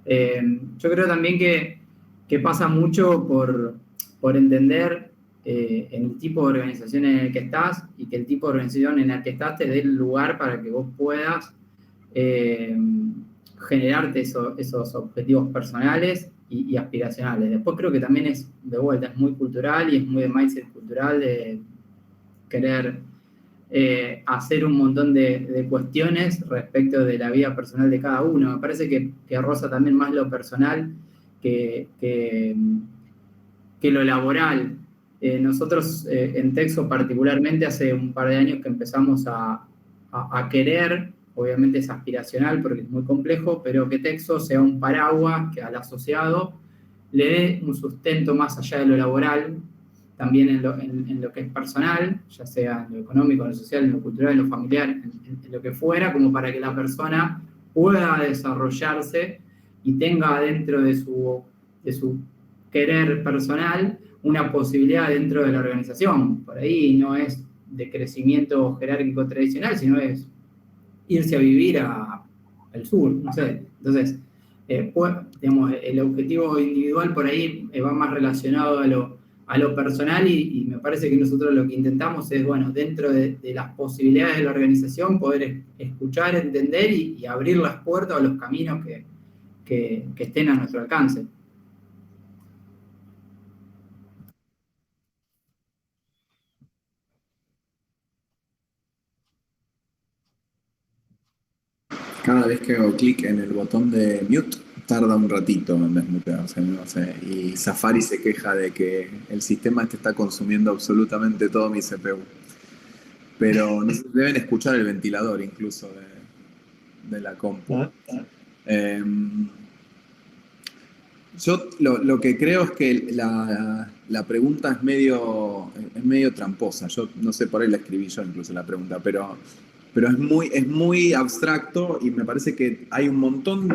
Yo creo también que pasa mucho por entender el tipo de organización en el que estás, y que el tipo de organización en el que estás te dé el lugar para que vos puedas generarte esos objetivos personales y aspiracionales. Después creo que también es, de vuelta, es muy cultural y es muy de mindset cultural de querer hacer un montón de cuestiones respecto de la vida personal de cada uno. Me parece que roza también más lo personal que lo laboral. Nosotros en Texo particularmente hace un par de años que empezamos a querer, obviamente es aspiracional porque es muy complejo, pero que Texo sea un paraguas que al asociado le dé un sustento más allá de lo laboral, también en lo que es personal, ya sea en lo económico, en lo social, en lo cultural, en lo familiar, en lo que fuera, como para que la persona pueda desarrollarse y tenga dentro de su querer personal una posibilidad dentro de la organización. Por ahí no es de crecimiento jerárquico tradicional, sino es irse a vivir al sur, no sé. Entonces, digamos, el objetivo individual por ahí va más relacionado a lo personal, y me parece que nosotros lo que intentamos es, bueno, dentro de las posibilidades de la organización, poder escuchar, entender y abrir las puertas o los caminos que estén a nuestro alcance. Cada vez que hago clic en el botón de mute, tarda un ratito en desmutear, o sea, no sé. Y Safari se queja de que el sistema está consumiendo absolutamente todo mi CPU. Pero no sé, deben escuchar el ventilador incluso de la compu. Yo lo que creo es que la pregunta es medio tramposa. Yo no sé, por ahí la escribí yo incluso la pregunta, pero es muy abstracto y me parece que hay un montón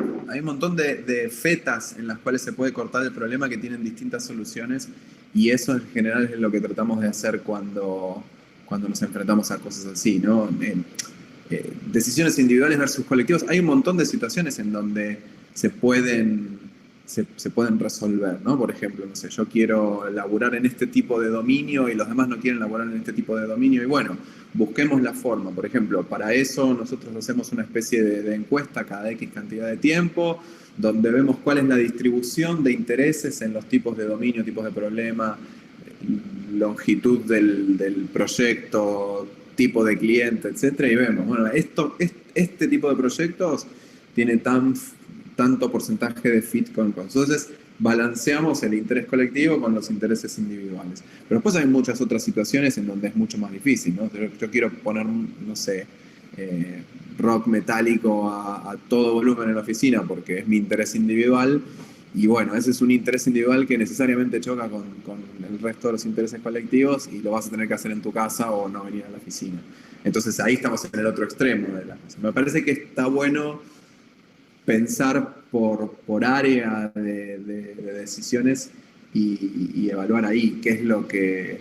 de fetas en las cuales se puede cortar el problema que tienen distintas soluciones y eso en general es lo que tratamos de hacer cuando nos enfrentamos a cosas así, ¿no? Decisiones individuales versus colectivos. Hay un montón de situaciones en donde se pueden resolver, ¿no? Por ejemplo, no sé, yo quiero laburar en este tipo de dominio y los demás no quieren laburar en este tipo de dominio y bueno, busquemos la forma. Por ejemplo, para eso nosotros hacemos una especie de encuesta cada X cantidad de tiempo, donde vemos cuál es la distribución de intereses en los tipos de dominio, tipos de problema, longitud del proyecto, tipo de cliente, etcétera, y vemos, bueno, este tipo de proyectos tiene tanto porcentaje de fit con cosas. Entonces, balanceamos el interés colectivo con los intereses individuales. Pero después hay muchas otras situaciones en donde es mucho más difícil, ¿no? Yo quiero poner, no sé, rock metálico a todo volumen en la oficina porque es mi interés individual. Y bueno, ese es un interés individual que necesariamente choca con el resto de los intereses colectivos y lo vas a tener que hacer en tu casa o no venir a la oficina. Entonces ahí estamos en el otro extremo de la cosa. Me parece que está bueno pensar por área de decisiones y evaluar ahí qué es lo que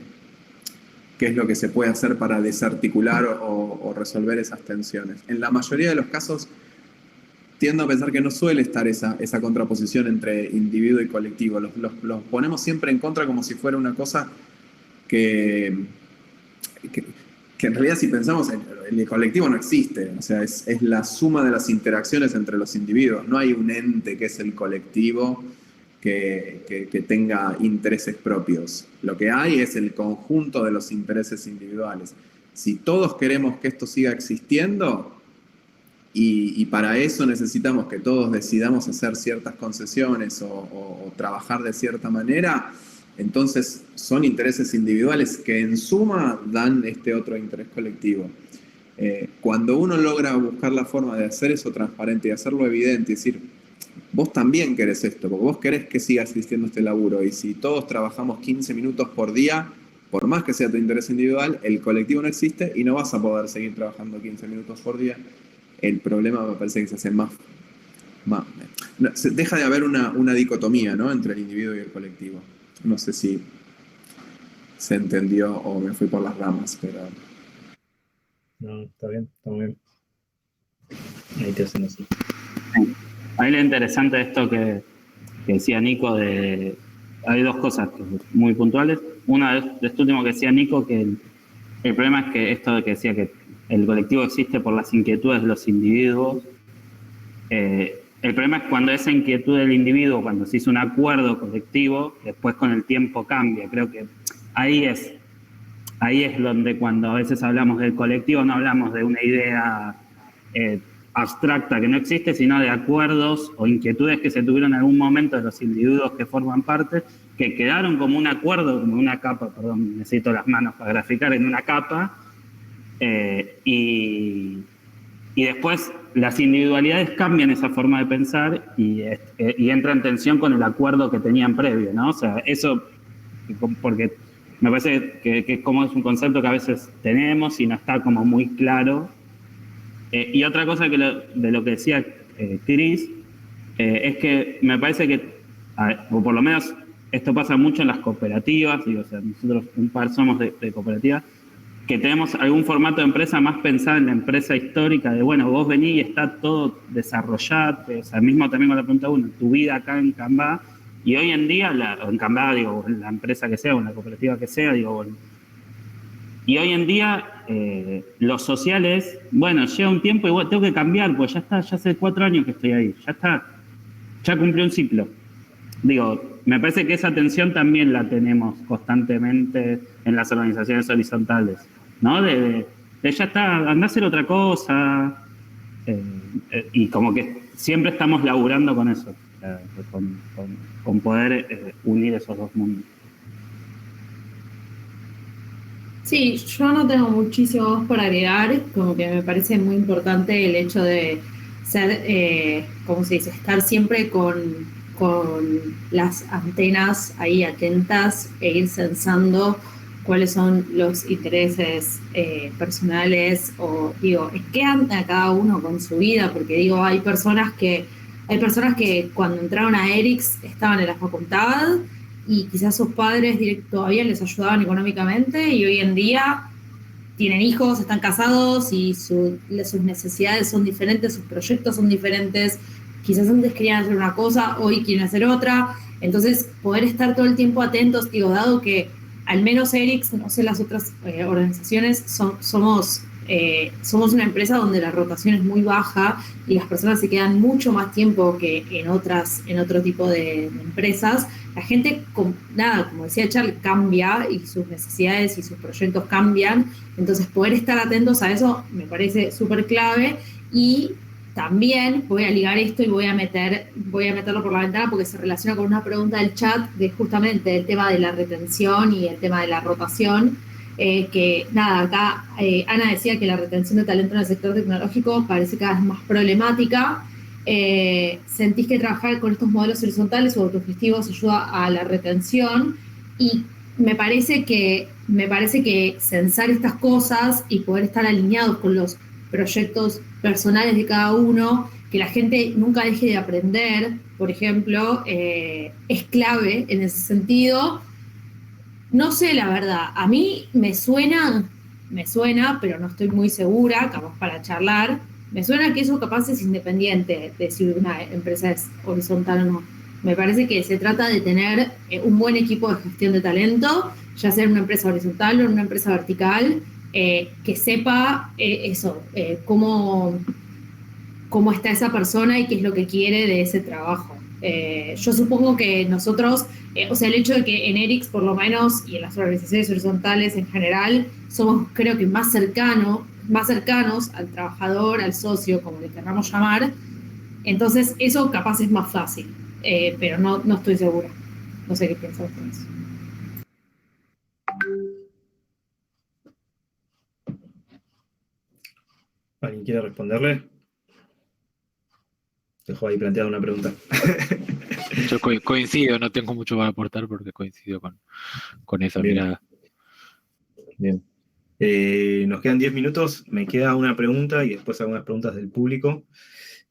se puede hacer para desarticular o resolver esas tensiones. En la mayoría de los casos tiendo a pensar que no suele estar esa contraposición entre individuo y colectivo. Los ponemos siempre en contra como si fuera una cosa que en realidad si pensamos, el colectivo no existe, o sea, es la suma de las interacciones entre los individuos. No hay un ente que es el colectivo que tenga intereses propios. Lo que hay es el conjunto de los intereses individuales. Si todos queremos que esto siga existiendo, y para eso necesitamos que todos decidamos hacer ciertas concesiones o trabajar de cierta manera, entonces son intereses individuales que en suma dan este otro interés colectivo. Cuando uno logra buscar la forma de hacer eso transparente y hacerlo evidente y decir, vos también querés esto, porque vos querés que siga existiendo este laburo y si todos trabajamos 15 minutos por día, por más que sea tu interés individual, el colectivo no existe y no vas a poder seguir trabajando 15 minutos por día. El problema me parece que se hace más deja de haber una dicotomía, ¿no? Entre el individuo y el colectivo. No sé si se entendió o me fui por las ramas, pero... No, está bien, está muy bien. Ahí te hacen así. A mí lo interesante de esto que decía Nico, hay dos cosas muy puntuales. Una de esto último que decía Nico, que el problema es que esto de que decía que el colectivo existe por las inquietudes de los individuos. El problema es cuando esa inquietud del individuo, cuando se hizo un acuerdo colectivo, después con el tiempo cambia. Creo que ahí es donde cuando a veces hablamos del colectivo no hablamos de una idea abstracta que no existe, sino de acuerdos o inquietudes que se tuvieron en algún momento de los individuos que forman parte, que quedaron como un acuerdo, como una capa, perdón, necesito las manos para graficar, en una capa, y después las individualidades cambian esa forma de pensar y entra en tensión con el acuerdo que tenían previo, ¿no? O sea, eso, porque me parece que como es un concepto que a veces tenemos y no está como muy claro. Y otra cosa de lo que decía Chris, es que me parece que, o por lo menos esto pasa mucho en las cooperativas, digo, o sea, nosotros un par somos de cooperativas, que tenemos algún formato de empresa más pensado en la empresa histórica, de bueno, vos venís y está todo desarrollado, o sea, mismo también con la pregunta uno, tu vida acá en Canva, y hoy en día, o en Canva, digo, en la empresa que sea, o en la cooperativa que sea, digo, bueno, y hoy en día, los sociales, bueno, llega un tiempo y bueno, tengo que cambiar, pues ya está, ya hace 4 años que estoy ahí, ya está, ya cumplí un ciclo. Digo, me parece que esa tensión también la tenemos constantemente en las organizaciones horizontales, ¿no? De ya está, andá a hacer otra cosa. y como que siempre estamos laburando con eso, con poder unir esos dos mundos. Sí, yo no tengo muchísimo más por agregar, como que me parece muy importante el hecho de ser, ¿cómo se dice?, estar siempre con las antenas ahí atentas e ir censando cuáles son los intereses personales o, digo, en qué anda cada uno con su vida, porque digo, hay personas que cuando entraron a Erix estaban en la facultad y quizás sus padres todavía les ayudaban económicamente y hoy en día tienen hijos, están casados y sus necesidades son diferentes, sus proyectos son diferentes, quizás antes querían hacer una cosa, hoy quieren hacer otra, entonces poder estar todo el tiempo atentos, digo, dado que al menos Erix, no sé las otras organizaciones, somos una empresa donde la rotación es muy baja y las personas se quedan mucho más tiempo que en otro tipo de empresas. La gente, como decía Charlie, cambia y sus necesidades y sus proyectos cambian. Entonces, poder estar atentos a eso me parece súper clave. Y también voy a ligar esto y voy a meterlo por la ventana porque se relaciona con una pregunta del chat de justamente el tema de la retención y el tema de la rotación. Que nada, acá Ana decía que la retención de talento en el sector tecnológico parece cada vez más problemática. ¿Sentís que trabajar con estos modelos horizontales o autogestivos ayuda a la retención? Y me parece que censar estas cosas y poder estar alineados con los proyectos personales de cada uno, que la gente nunca deje de aprender, por ejemplo, es clave en ese sentido. No sé, la verdad, a mí me suena, pero no estoy muy segura, capaz para charlar, me suena que eso capaz es independiente de si una empresa es horizontal o no. Me parece que se trata de tener un buen equipo de gestión de talento, ya sea en una empresa horizontal o en una empresa vertical, que sepa cómo está esa persona y qué es lo que quiere de ese trabajo. Yo supongo que nosotros, el hecho de que en Erix por lo menos y en las organizaciones horizontales en general somos creo que más cercanos al trabajador, al socio, como le queramos llamar, entonces eso capaz es más fácil, pero no estoy segura. No sé qué piensan ustedes. ¿Alguien quiere responderle? Dejo ahí planteada una pregunta. Yo coincido, no tengo mucho para aportar porque coincido con esa Bien. mirada. Bien. Nos quedan 10 minutos, me queda una pregunta y después algunas preguntas del público.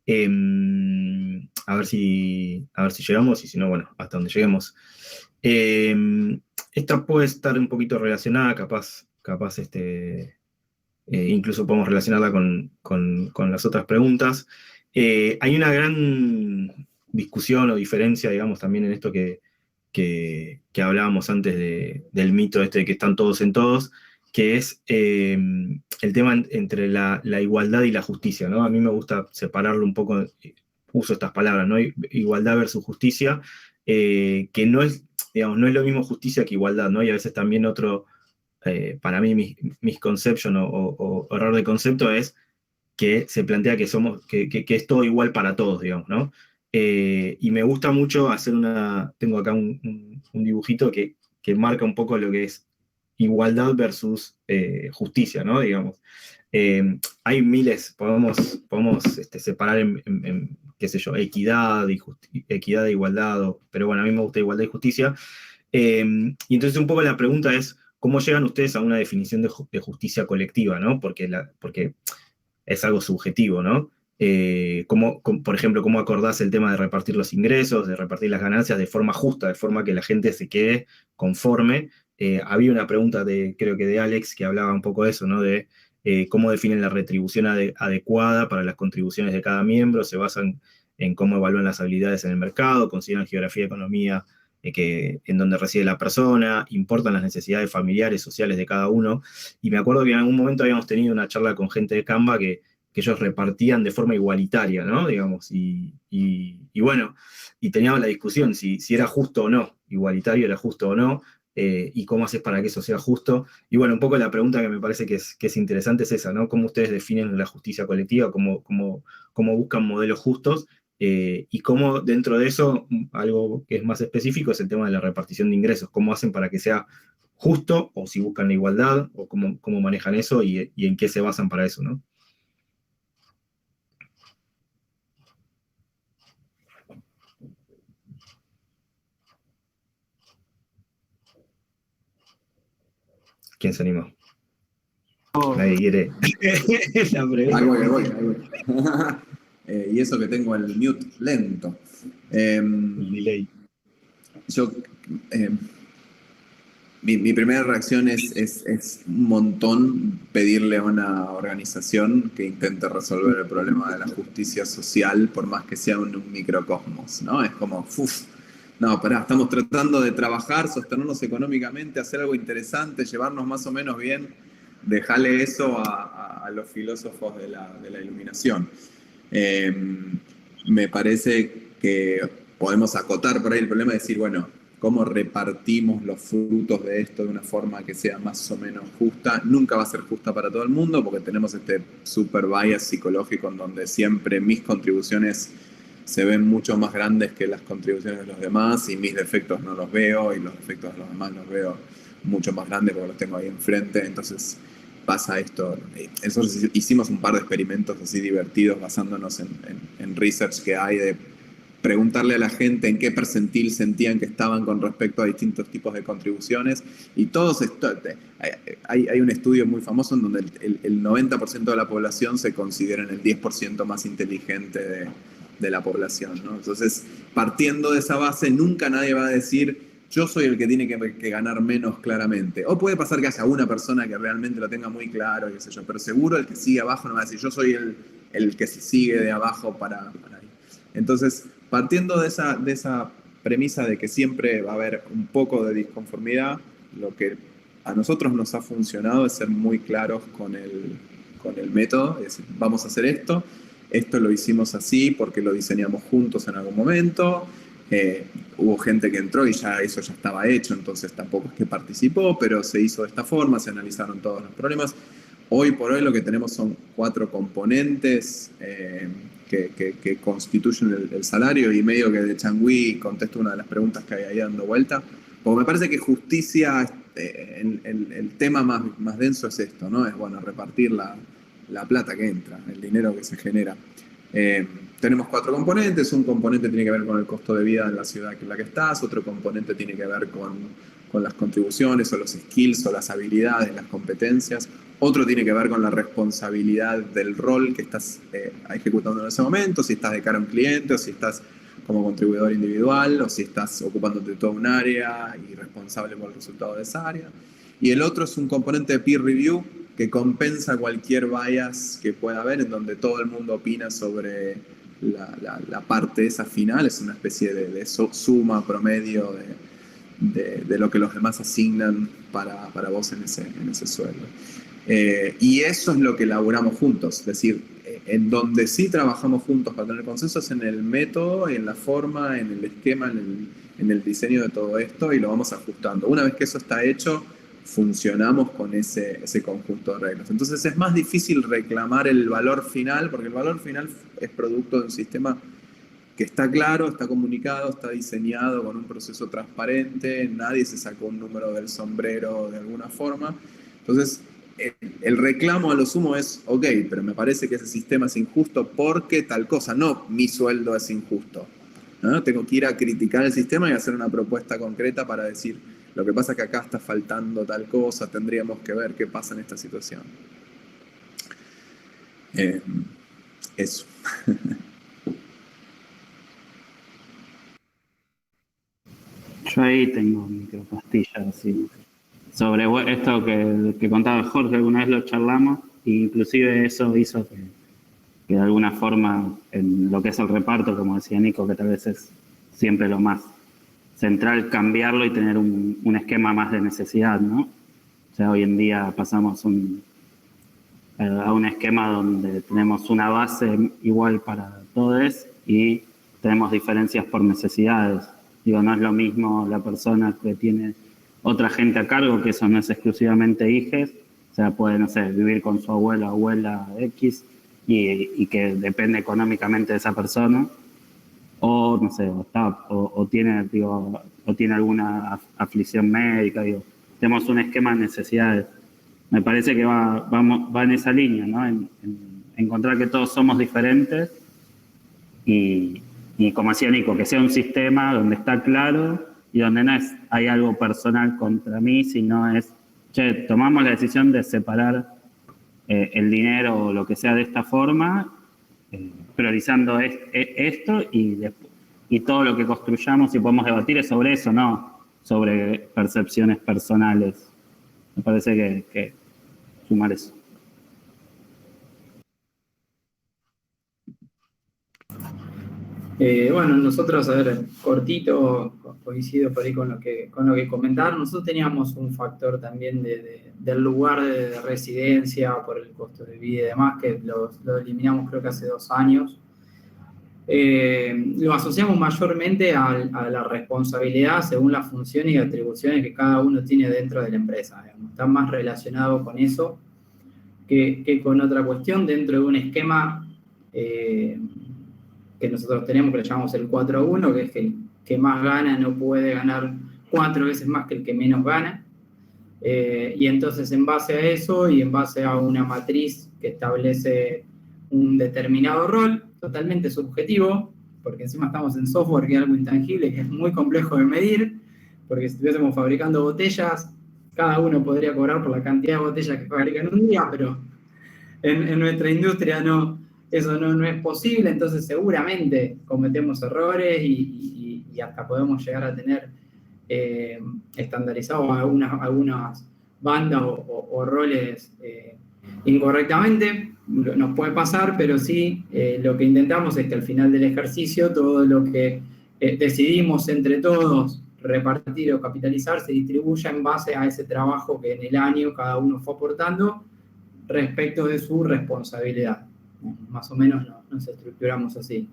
A ver si llegamos y si no, bueno, hasta donde lleguemos. Esta puede estar un poquito relacionada, capaz incluso podemos relacionarla con las otras preguntas. Hay una gran discusión o diferencia, digamos, también en esto que hablábamos antes del mito de que están todos en todos, que es el tema entre la igualdad y la justicia, ¿no? A mí me gusta separarlo un poco, uso estas palabras, ¿no? Igualdad versus justicia, que no es, digamos, no es lo mismo justicia que igualdad, ¿no? Y a veces también para mí, misconception o error de concepto es que se plantea que es todo igual para todos, digamos, ¿no? Y me gusta mucho tengo acá un dibujito que marca un poco lo que es igualdad versus justicia, ¿no? Digamos. Hay miles, podemos separar en, qué sé yo, equidad e igualdad, pero bueno, a mí me gusta igualdad y justicia. Y entonces un poco la pregunta es, ¿cómo llegan ustedes a una definición de justicia colectiva, ¿no? Porque es algo subjetivo, ¿no? Por ejemplo, ¿cómo acordás el tema de repartir los ingresos, de repartir las ganancias de forma justa, de forma que la gente se quede conforme? Había una pregunta creo que de Alex, que hablaba un poco de eso, ¿no? De cómo definen la retribución adecuada para las contribuciones de cada miembro, se basan en cómo evalúan las habilidades en el mercado, consideran geografía, economía, en donde reside la persona, importan las necesidades familiares, sociales de cada uno. Y me acuerdo que en algún momento habíamos tenido una charla con gente de Canva que ellos repartían de forma igualitaria, ¿no? Digamos, y bueno, y teníamos la discusión si era justo o no, igualitario era justo o no. y cómo haces para que eso sea justo. Y bueno, un poco la pregunta que me parece que es interesante es esa, ¿no? ¿Cómo ustedes definen la justicia colectiva? ¿Cómo buscan modelos justos? Y cómo dentro de eso, algo que es más específico es el tema de la repartición de ingresos. ¿Cómo hacen para que sea justo? O si buscan la igualdad, o cómo manejan eso y en qué se basan para eso, ¿no? ¿Quién se anima? Nadie quiere la pregunta. Ahí voy. Y eso que tengo el mute lento. El delay. Mi primera reacción es un montón pedirle a una organización que intente resolver el problema de la justicia social, por más que sea un microcosmos, ¿no? Es como, no, pará, estamos tratando de trabajar, sostenernos económicamente, hacer algo interesante, llevarnos más o menos bien. Dejarle eso a los filósofos de la iluminación. Me parece que podemos acotar por ahí el problema de decir, bueno, ¿cómo repartimos los frutos de esto de una forma que sea más o menos justa? Nunca va a ser justa para todo el mundo porque tenemos este super bias psicológico en donde siempre mis contribuciones se ven mucho más grandes que las contribuciones de los demás y mis defectos no los veo y los defectos de los demás los veo mucho más grandes porque los tengo ahí enfrente. Entonces pasa esto. Nosotros hicimos un par de experimentos así divertidos basándonos en research que hay de preguntarle a la gente en qué percentil sentían que estaban con respecto a distintos tipos de contribuciones y todos hay un estudio muy famoso en donde el 90% de la población se considera en el 10% más inteligente de la población, ¿no? Entonces, partiendo de esa base, nunca nadie va a decir yo soy el que tiene que ganar menos claramente. O puede pasar que haya una persona que realmente lo tenga muy claro, qué sé yo, pero seguro el que sigue abajo no va a decir yo soy el que se sigue de abajo para ahí. Entonces, partiendo de esa premisa de que siempre va a haber un poco de disconformidad, lo que a nosotros nos ha funcionado es ser muy claros con el método, es decir, vamos a hacer esto lo hicimos así porque lo diseñamos juntos en algún momento, hubo gente que entró y ya eso ya estaba hecho, entonces tampoco es que participó, pero se hizo de esta forma, se analizaron todos los problemas. Hoy por hoy lo que tenemos son 4 componentes que constituyen el salario y medio que de Changui contesto una de las preguntas que hay ahí dando vuelta, porque me parece que justicia, el tema más denso es esto, ¿no? Es bueno, repartir la plata que entra, el dinero que se genera. Tenemos 4 componentes, un componente tiene que ver con el costo de vida en la ciudad en la que estás, otro componente tiene que ver con las contribuciones o los skills o las habilidades, las competencias, otro tiene que ver con la responsabilidad del rol que estás ejecutando en ese momento, si estás de cara a un cliente o si estás como contribuidor individual o si estás ocupándote de toda un área y responsable por el resultado de esa área. Y el otro es un componente de peer review que compensa cualquier bias que pueda haber en donde todo el mundo opina sobre la parte esa final, es una especie de suma promedio de lo que los demás asignan para vos en ese sueldo. Y eso es lo que elaboramos juntos, es decir, en donde sí trabajamos juntos para tener consenso es en el método, en la forma, en el esquema, en el diseño de todo esto y lo vamos ajustando. Una vez que eso está hecho, funcionamos con ese conjunto de reglas. Entonces es más difícil reclamar el valor final, porque el valor final es producto de un sistema que está claro, está comunicado, está diseñado con un proceso transparente, nadie se sacó un número del sombrero de alguna forma. Entonces, el reclamo a lo sumo es, ok, pero me parece que ese sistema es injusto porque tal cosa, no mi sueldo es injusto, ¿no? Tengo que ir a criticar el sistema y hacer una propuesta concreta para decir, lo que pasa es que acá está faltando tal cosa, tendríamos que ver qué pasa en esta situación. Eso. Yo ahí tengo micropastillas así. Sobre esto que contaba Jorge, alguna vez lo charlamos, e inclusive eso hizo que de alguna forma en lo que es el reparto, como decía Nico, que tal vez es siempre lo más central, cambiarlo y tener un esquema más de necesidad, ¿no? O sea, hoy en día pasamos a un esquema donde tenemos una base igual para todos y tenemos diferencias por necesidades. Digo, no es lo mismo la persona que tiene otra gente a cargo, que eso no es exclusivamente hijes, o sea, puede, no sé, vivir con su abuela o abuela X y que depende económicamente de esa persona, o no sé, o tiene alguna aflicción médica, digo, tenemos un esquema de necesidades. Me parece que va en esa línea, ¿no? En encontrar que todos somos diferentes y como decía Nico, que sea un sistema donde está claro y donde no hay algo personal contra mí, sino es, che, tomamos la decisión de separar el dinero o lo que sea de esta forma, priorizando esto y todo lo que construyamos y podemos debatir es sobre eso, no sobre percepciones personales. Me parece que sumar eso. Bueno, nosotros, a ver, cortito, coincido por ahí con lo que comentaron. Nosotros teníamos un factor también del lugar de residencia por el costo de vida y demás, que lo eliminamos creo que hace 2 años. Lo asociamos mayormente a la responsabilidad según las funciones y atribuciones que cada uno tiene dentro de la empresa. Digamos. Está más relacionado con eso que con otra cuestión dentro de un esquema que nosotros tenemos, que le llamamos el 4-1, que es que el que más gana no puede ganar 4 veces más que el que menos gana. Y entonces en base a eso y en base a una matriz que establece un determinado rol, totalmente subjetivo, porque encima estamos en software, que es algo intangible, que es muy complejo de medir, porque si estuviésemos fabricando botellas, cada uno podría cobrar por la cantidad de botellas que fabrican en un día, pero en nuestra industria eso no es posible, entonces seguramente cometemos errores y hasta podemos llegar a tener estandarizados algunas bandas o roles incorrectamente. Nos puede pasar, pero sí lo que intentamos es que al final del ejercicio todo lo que decidimos entre todos repartir o capitalizar se distribuya en base a ese trabajo que en el año cada uno fue aportando respecto de su responsabilidad. Más o menos nos estructuramos así.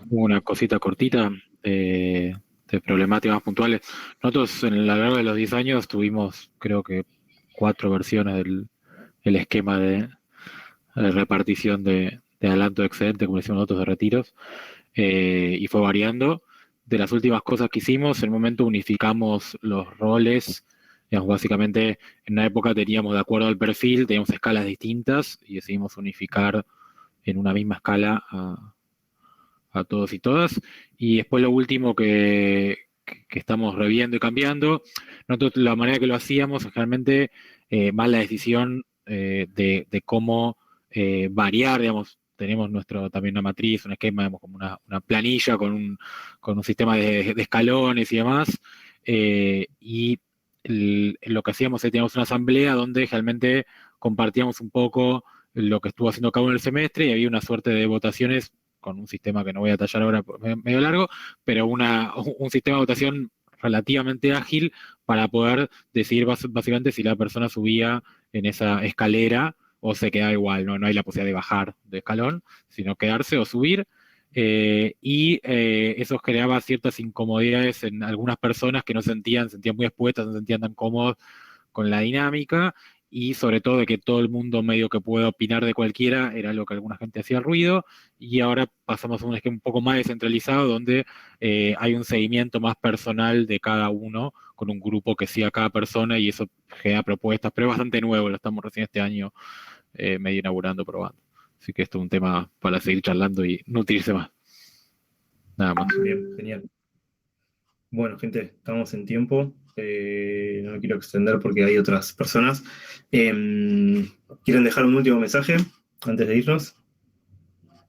Una cosita cortita de problemáticas puntuales. Nosotros a lo largo de los 10 años tuvimos, creo que, 4 versiones del esquema de repartición de adelanto de excedente, como decimos nosotros, de retiros, y fue variando. De las últimas cosas que hicimos, en un momento unificamos los roles. Digamos, básicamente, en una época teníamos, de acuerdo al perfil, teníamos escalas distintas y decidimos unificar en una misma escala a todos y todas. Y después lo último que estamos reviendo y cambiando, nosotros la manera que lo hacíamos es generalmente más la decisión de cómo variar, digamos. Tenemos también una matriz, un esquema, digamos, como una planilla con un sistema de escalones y demás. Y lo que hacíamos es que teníamos una asamblea donde realmente compartíamos un poco lo que estuvo haciendo cada uno en el semestre y había una suerte de votaciones con un sistema que no voy a detallar ahora, medio largo, pero un sistema de votación relativamente ágil para poder decidir básicamente si la persona subía en esa escalera o se queda igual, no hay la posibilidad de bajar de escalón, sino quedarse o subir. Eso generaba ciertas incomodidades en algunas personas que no se sentían muy expuestas, no se sentían tan cómodos con la dinámica, y sobre todo de que todo el mundo medio que pueda opinar de cualquiera era lo que alguna gente hacía ruido, y ahora pasamos a un esquema un poco más descentralizado donde hay un seguimiento más personal de cada uno, con un grupo que siga a cada persona, y eso genera propuestas, pero es bastante nuevo, lo estamos recién este año medio inaugurando, probando. Así que esto es un tema para seguir charlando y nutrirse más. Nada más. Bien, genial. Bueno, gente, estamos en tiempo. No me quiero extender porque hay otras personas. ¿Quieren dejar un último mensaje antes de irnos? ¿No?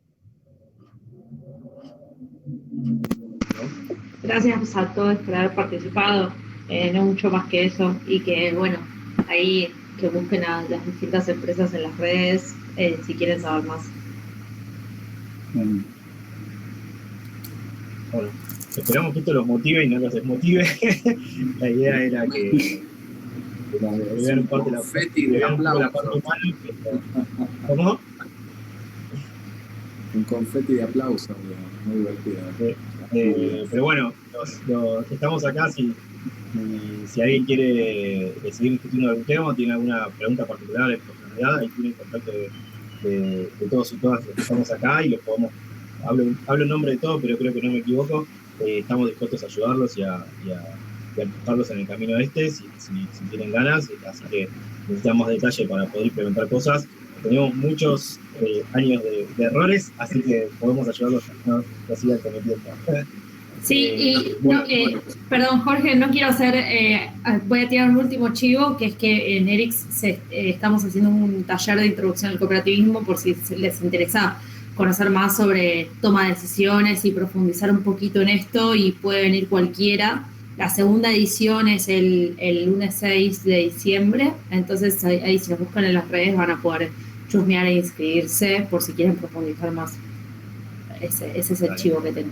Gracias a todos por haber participado, no mucho más que eso, y que bueno, ahí que busquen a las distintas empresas en las redes si quieren saber más. Bueno, esperamos que esto los motive y no los desmotive. La idea era que vean parte la parte humana. ¿Cómo? Un confeti de aplauso, muy divertido. Pero bueno, estamos acá. Si alguien quiere seguir discutiendo algún tema o tiene alguna pregunta particular en profundidad, ahí tiene el contacto de todos y todas los que estamos acá y los podemos. Hablo en nombre de todos, pero creo que no me equivoco. Estamos dispuestos a ayudarlos y a empujarlos en el camino si tienen ganas. Así que necesitamos detalle para poder implementar cosas. Tenemos muchos años de errores, así que podemos ayudarlos a no sigan cometiendo. Sí, perdón Jorge, no quiero hacer, voy a tirar un último chivo, que es que en ERIX estamos haciendo un taller de introducción al cooperativismo por si les interesa conocer más sobre toma de decisiones y profundizar un poquito en esto, y puede venir cualquiera. La segunda edición es el lunes 6 de diciembre, entonces ahí si nos buscan en las redes van a poder chusmear e inscribirse por si quieren profundizar más. Ese es el chivo que tengo.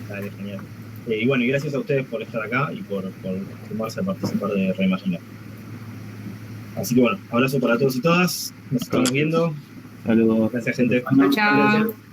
Dale, genial. Y bueno, y gracias a ustedes por estar acá y por sumarse a participar de Reimaginar. Así que bueno, abrazo para todos y todas. Nos estamos viendo. Saludos. Gracias, gente. Chao.